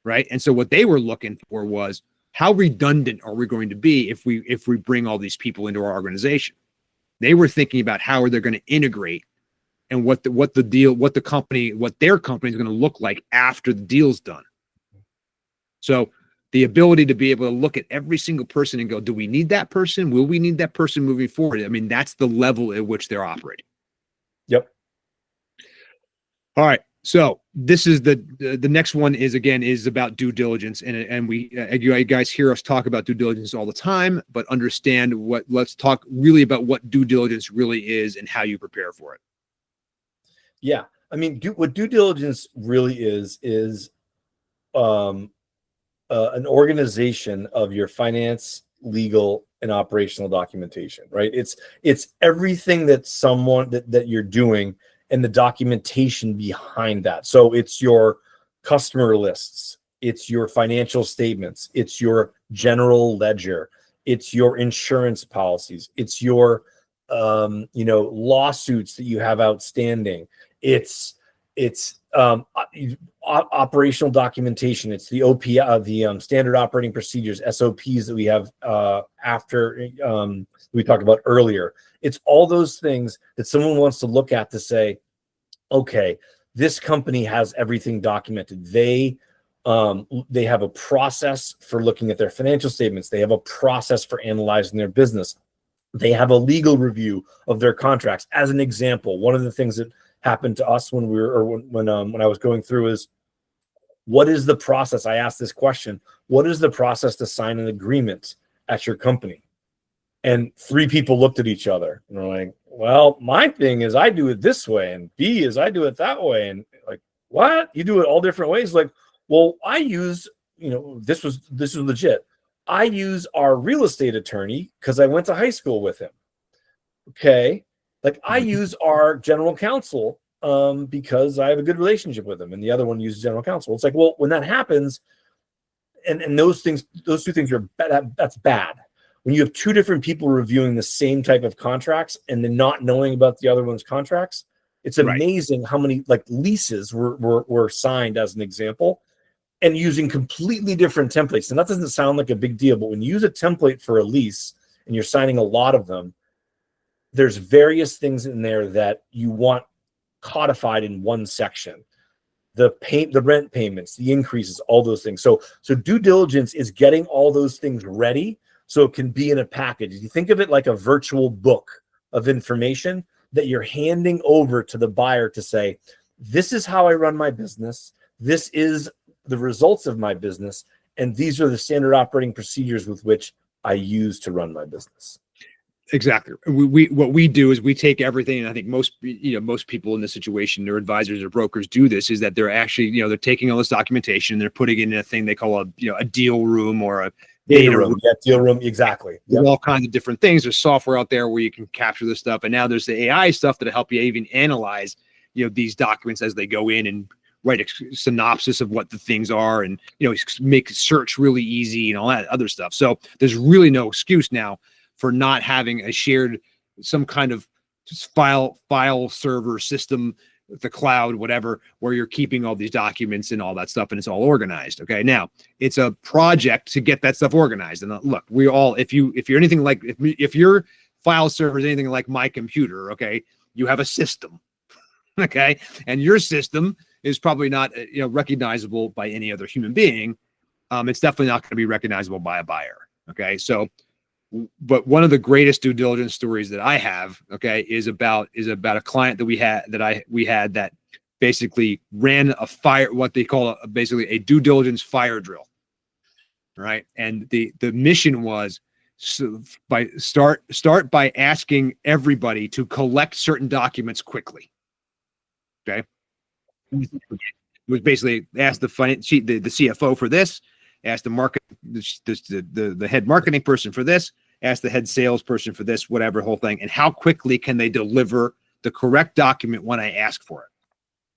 right? And so what they were looking for was, how redundant are we going to be if we bring all these people into our organization? They were thinking about how are they going to integrate, and what their company is going to look like after the deal's done. So the ability to be able to look at every single person and go, do we need that person? Will we need that person moving forward? I mean, that's the level at which they're operating. Yep. All right. So this is the next one is about due diligence, and you guys hear us talk about due diligence all the time, but let's talk really about what due diligence really is and how you prepare for it. Yeah, I mean, what due diligence really is an organization of your finance, legal, and operational documentation, right? It's everything that you're doing, and the documentation behind that. So it's your customer lists, it's your financial statements, it's your general ledger, it's your insurance policies, it's your lawsuits that you have outstanding, it's operational documentation, it's the standard operating procedures, SOPs that we have after we talked about earlier. It's all those things that someone wants to look at to say, okay, this company has everything documented. They have a process for looking at their financial statements. They have a process for analyzing their business. They have a legal review of their contracts. As an example, one of the things that happened to us when I was going through is, what is the process? I asked this question. What is the process to sign an agreement at your company? And 3 people looked at each other and were like, well, my thing is I do it this way, and B is I do it that way. And like, what? You do it all different ways? Like, well, I use, this was legit. I use our real estate attorney because I went to high school with him. Okay. Like, I use our general counsel because I have a good relationship with him, and the other one uses general counsel. It's like, well, when that happens, and those two things are that's bad. When you have 2 different people reviewing the same type of contracts and then not knowing about the other one's contracts, it's amazing how many leases were signed, as an example, and using completely different templates. And that doesn't sound like a big deal, but when you use a template for a lease and you're signing a lot of them, there's various things in there that you want codified in one section. The rent payments, the increases, all those things. So due diligence is getting all those things ready so it can be in a package. You think of it like a virtual book of information that you're handing over to the buyer to say, this is how I run my business. This is the results of my business. And these are the standard operating procedures with which I use to run my business. Exactly. What we do is we take everything, and I think most people in this situation, their advisors or brokers, do this, is that they're actually, they're taking all this documentation and they're putting it in a thing they call a deal room or a data room. Yeah, deal room, exactly. There's all kinds of different things. There's software out there where you can capture this stuff, and now there's the AI stuff that'll help you even analyze, these documents as they go in and write a synopsis of what the things are, and make search really easy and all that other stuff. So there's really no excuse now for not having a shared, some kind of file server system, the cloud, whatever, where you're keeping all these documents and all that stuff, and it's all organized. Okay. Now it's a project to get that stuff organized. And look, we all, if you're anything like, if your file server is anything like my computer, okay, you have a system. Okay. And your system is probably not, recognizable by any other human being. It's definitely not going to be recognizable by a buyer. Okay. So, but one of the greatest due diligence stories that I have, okay, is about a client that we had that basically ran a fire, what they call basically a due diligence fire drill. Right. And the mission was start by asking everybody to collect certain documents quickly. Okay. It was basically ask the CFO for this, ask the head marketing person for this, ask the head salesperson for this, whatever, whole thing, and how quickly can they deliver the correct document when I ask for it.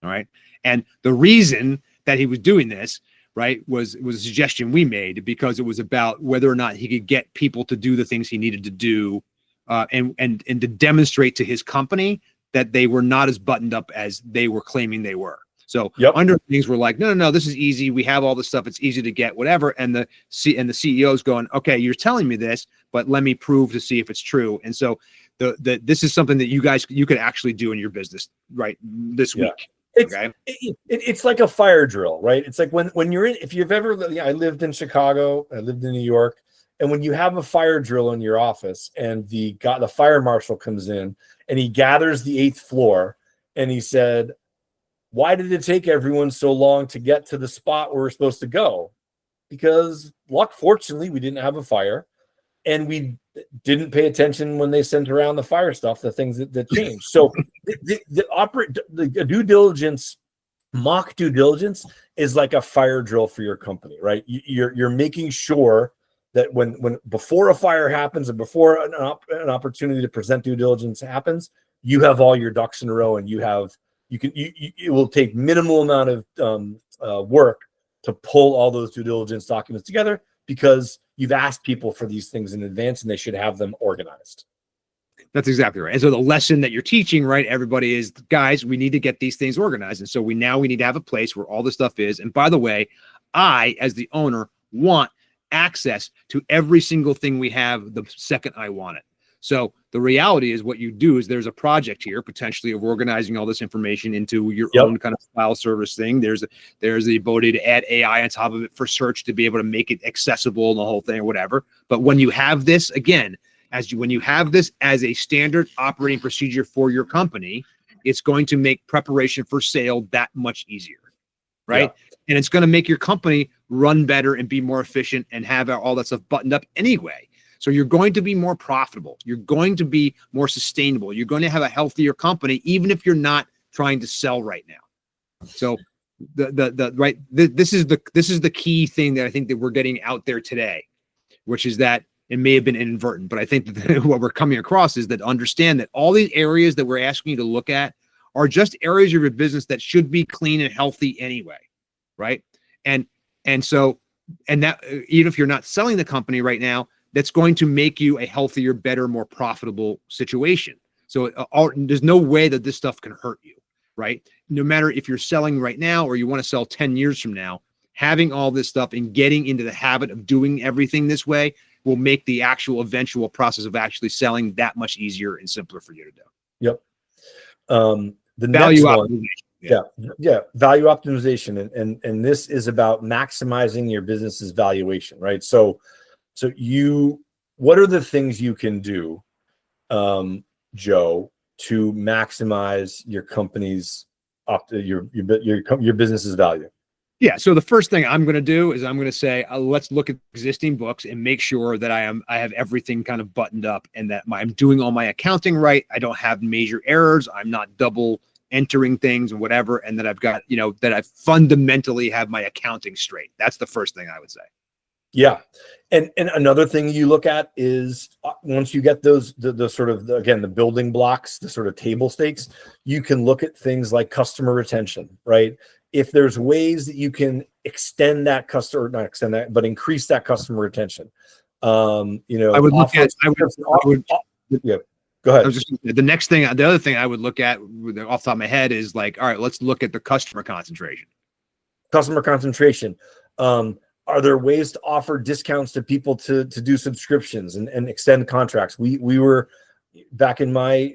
All right. And the reason that he was doing this, right, was a suggestion we made, because it was about whether or not he could get people to do the things he needed to do, and to demonstrate to his company that they were not as buttoned up as they were claiming they were. So under things were like, no, this is easy. We have all this stuff. It's easy to get, whatever. And the CEO's going, okay, you're telling me this, but let me prove to see if it's true. And so this is something that you could actually do in your business right this week. It's like a fire drill, right? It's like when you're in, if you've ever, I lived in Chicago, I lived in New York. And when you have a fire drill in your office and the fire marshal comes in and he gathers the 8th floor and he said, why did it take everyone so long to get to the spot where we're supposed to go? Because fortunately, we didn't have a fire, and we didn't pay attention when they sent around the fire stuff, the things that changed. So the due diligence, mock due diligence, is like a fire drill for your company, right? You're making sure that when before a fire happens and before an opportunity to present due diligence happens, you have all your ducks in a row, and it will take minimal amount of work to pull all those due diligence documents together, because you've asked people for these things in advance, and they should have them organized. That's exactly right. And so the lesson that you're teaching, right, everybody, is, guys, we need to get these things organized. And so we need to have a place where all this stuff is. And by the way, I, as the owner, want access to every single thing we have the second I want it. So the reality is, what you do is, there's a project here potentially of organizing all this information into your own kind of file service thing. There's the ability to add AI on top of it for search to be able to make it accessible and the whole thing or whatever. But when you have this, again, when you have this as a standard operating procedure for your company, it's going to make preparation for sale that much easier, right? Yeah. And it's going to make your company run better and be more efficient and have all that stuff buttoned up anyway. So you're going to be more profitable. You're going to be more sustainable. You're going to have a healthier company, even if you're not trying to sell right now. So this is the key thing that I think that we're getting out there today, which is that it may have been inadvertent, but I think that what we're coming across is that understand that all these areas that we're asking you to look at are just areas of your business that should be clean and healthy anyway, right? And that even if you're not selling the company right now, that's going to make you a healthier, better, more profitable situation. So there's no way that this stuff can hurt you, right? No matter if you're selling right now or you want to sell 10 years from now, having all this stuff and getting into the habit of doing everything this way will make the actual eventual process of actually selling that much easier and simpler for you to do. Yep. The value next one, value optimization, and this is about maximizing your business's valuation, right? So what are the things you can do, Joe, to maximize your company's your business's value? Yeah. So the first thing I'm going to do is I'm going to say, let's look at existing books and make sure that I have everything kind of buttoned up and that I'm doing all my accounting right. I don't have major errors. I'm not double entering things and whatever. And that I've got, that I fundamentally have my accounting straight. That's the first thing I would say. Yeah. And another thing you look at is once you get those, the sort of, again, the building blocks, the sort of table stakes, you can look at things like customer retention, right? If there's ways that you can extend that customer, not extend that, but increase that customer retention, I would look at, yeah, go ahead. The other thing I would look at off the top of my head is like, all right, let's look at the customer concentration. Customer concentration. Are there ways to offer discounts to people to do subscriptions and extend contracts? We were back in my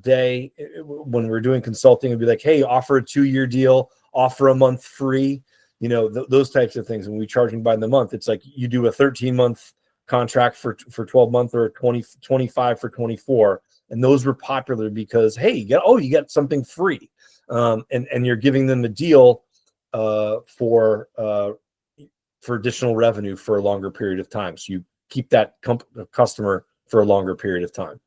day when we were doing consulting, it'd be like, hey, offer a 2-year deal, offer a month free, those types of things. When we charging by the month, it's like you do a 13-month contract for 12 months or 25 for 24. And those were popular because, hey, you get something free. And you're giving them a deal for additional revenue for a longer period of time. So you keep that customer for a longer period of time.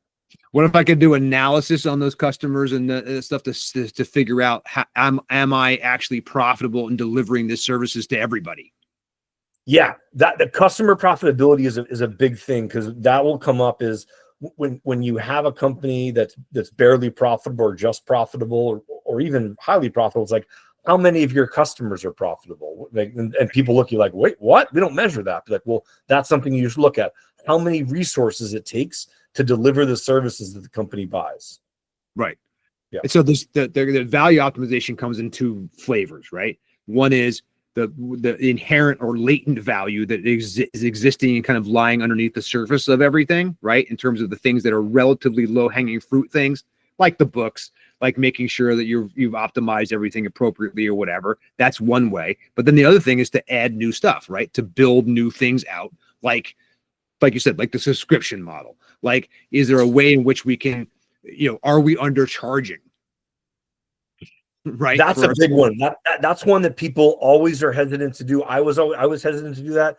What if I could do analysis on those customers and the stuff to figure out am I actually profitable in delivering this services to everybody? Yeah, that the customer profitability is a big thing, because that will come up is when you have a company that's barely profitable or just profitable or even highly profitable. It's like, how many of your customers are profitable? And people look at you like, wait, what? We don't measure that. Like, well, that's something you should look at. How many resources it takes to deliver the services that the company buys. Right. Yeah. And so the value optimization comes in 2 flavors, right? One is the inherent or latent value that is existing and kind of lying underneath the surface of everything, right? In terms of the things that are relatively low hanging fruit things, like the books, like making sure that you've optimized everything appropriately or whatever. That's one way. But then the other thing is to add new stuff, right? To build new things out, like you said, like the subscription model. Like, is there a way in which we can, are we undercharging? Right. That's a big one. That's one that people always are hesitant to do. I was hesitant to do that.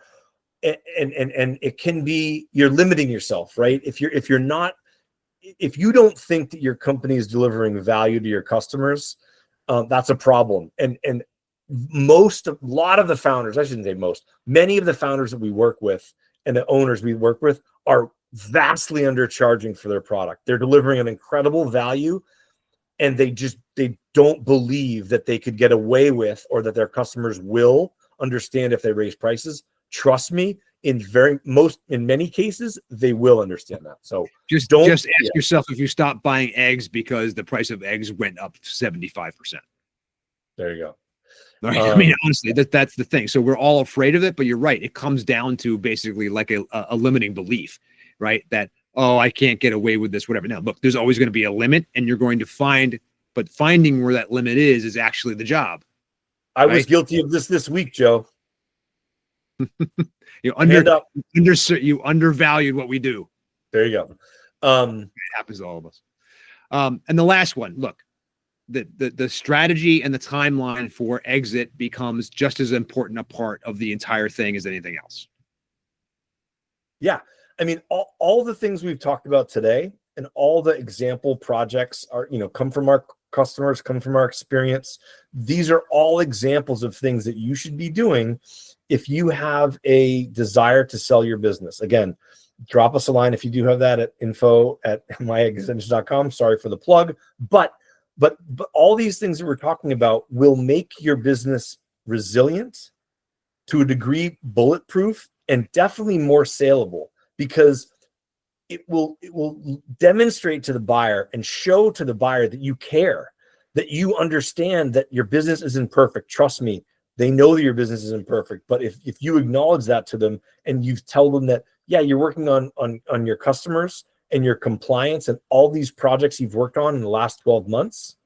And it can be, you're limiting yourself, right? If you don't think that your company is delivering value to your customers, that's a problem. And a lot of the founders, I shouldn't say most, many of the founders that we work with and the owners we work with are vastly undercharging for their product. They're delivering an incredible value, and they don't believe that they could get away with, or that their customers will understand if they raise prices. Trust me, in many cases, they will understand that. So just ask yourself if you stop buying eggs because the price of eggs went up 75%. There you go. Right? I mean, honestly, that's the thing. So we're all afraid of it, but you're right. It comes down to basically like a limiting belief, right? That, oh, I can't get away with this, whatever. Now, look, there's always going to be a limit, and you're going to finding where that limit is actually the job. I was guilty of this week, Joe. You undervalued what we do. There you go. It happens to all of us. And the last one, look, the strategy and the timeline for exit becomes just as important a part of the entire thing as anything else. Yeah. I mean, all the things we've talked about today and all the example projects are, come from our customers, come from our experience. These are all examples of things that you should be doing if you have a desire to sell your business. Again, drop us a line if you do have that at info@myexitengine.com. Sorry for the plug, but all these things that we're talking about will make your business resilient, to a degree bulletproof, and definitely more saleable, because it will demonstrate to the buyer and show to the buyer that you care, that you understand that your business isn't perfect. Trust me, they know that your business isn't perfect. But if you acknowledge that to them and you tell them that, yeah, you're working on your customers and your compliance and all these projects you've worked on in the last 12 months,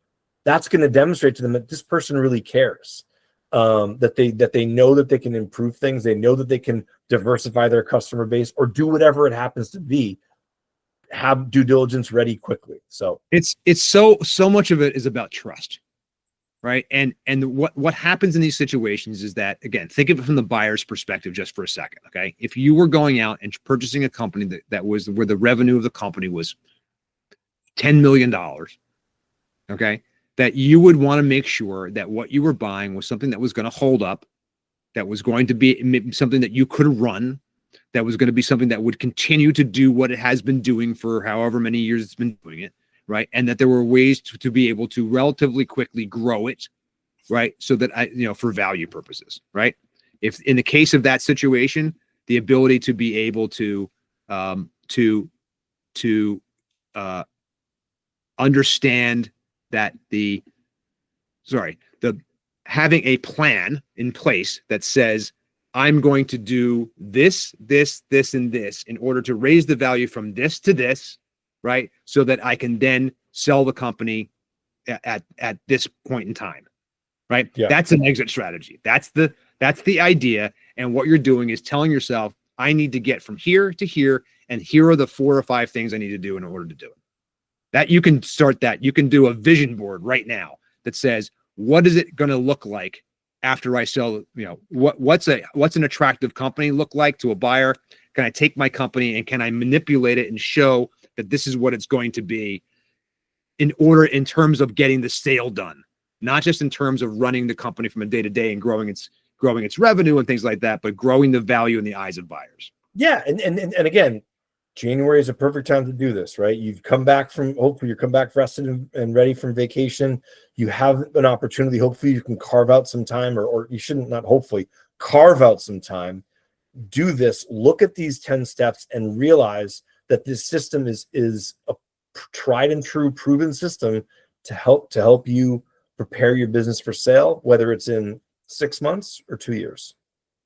that's going to demonstrate to them that this person really cares, that they know that they can improve things. They know that they can diversify their customer base or do whatever it happens to be, have due diligence ready quickly. So it's so much of it is about trust. Right. And what happens in these situations is that, again, think of it from the buyer's perspective just for a second. Okay. If you were going out and purchasing a company that was where the revenue of the company was $10 million, okay, that you would want to make sure that what you were buying was something that was going to hold up, that was going to be something that you could run, that was going to be something that would continue to do what it has been doing for however many years it's been doing it. Right. And that there were ways to be able to relatively quickly grow it. Right. So that for value purposes. Right. If in the case of that situation, the ability to be able to understand that having a plan in place that says, I'm going to do this, this, this, and this in order to raise the value from this to this. Right. So that I can then sell the company at this point in time. Right. Yeah. That's an exit strategy. That's the idea. And what you're doing is telling yourself, I need to get from here to here. And here are the 4 or 5 things I need to do in order to do it. That you can start that. You can do a vision board right now that says, what is it going to look like after I sell? What's an attractive company look like to a buyer? Can I take my company and can I manipulate it and show that this is what it's going to be in terms of getting the sale done, not just in terms of running the company from a day to day and growing its revenue and things like that, but growing the value in the eyes of buyers. Yeah. And again, January is a perfect time to do this, right? You've come back hopefully you come back rested and ready from vacation. You have an opportunity. Hopefully you can carve out some time or you shouldn't, not hopefully, carve out some time, do this, look at these 10 steps and realize that this system is a tried and true proven system to help you prepare your business for sale, whether it's in 6 months or 2 years.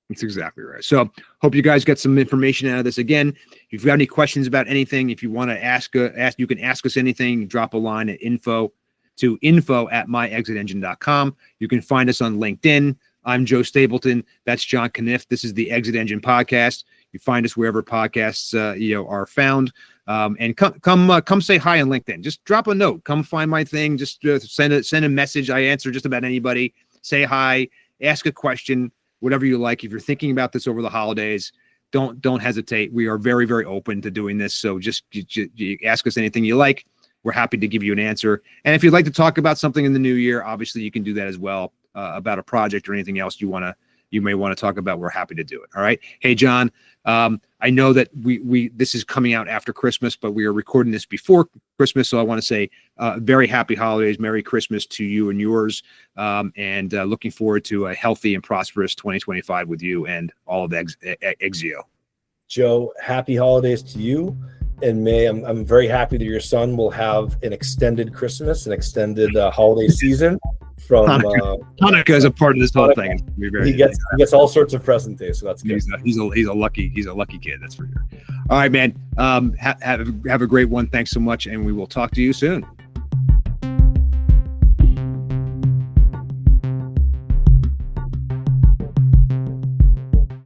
That's exactly right. So hope you guys get some information out of this. Again, if you've got any questions about anything, if you want to ask, you can ask us anything, drop a line at info@myexitengine.com. You can find us on LinkedIn. I'm Joe Stapleton. That's John Kniff. This is the Exit Engine Podcast. You find us wherever podcasts are found. And come say hi on LinkedIn. Just drop a note. Come find my thing. Just send a message. I answer just about anybody. Say hi. Ask a question. Whatever you like. If you're thinking about this over the holidays, don't hesitate. We are very, very open to doing this. So just you ask us anything you like. We're happy to give you an answer. And if you'd like to talk about something in the new year, obviously you can do that as well. About a project or anything else you may want to talk about, we're happy to do it. All right. Hey, John, I know that this is coming out after Christmas, but we are recording this before Christmas. So I want to say very happy holidays. Merry Christmas to you and yours. And looking forward to a healthy and prosperous 2025 with you and all of Exio. Joe, happy holidays to you. And May, I'm very happy that your son will have an extended Christmas, an extended holiday season from Hanukkah is a part of this whole thing. He gets all sorts of present days, so that's good. He's a lucky kid, that's for sure. All right, man. Have a great one. Thanks so much, and we will talk to you soon.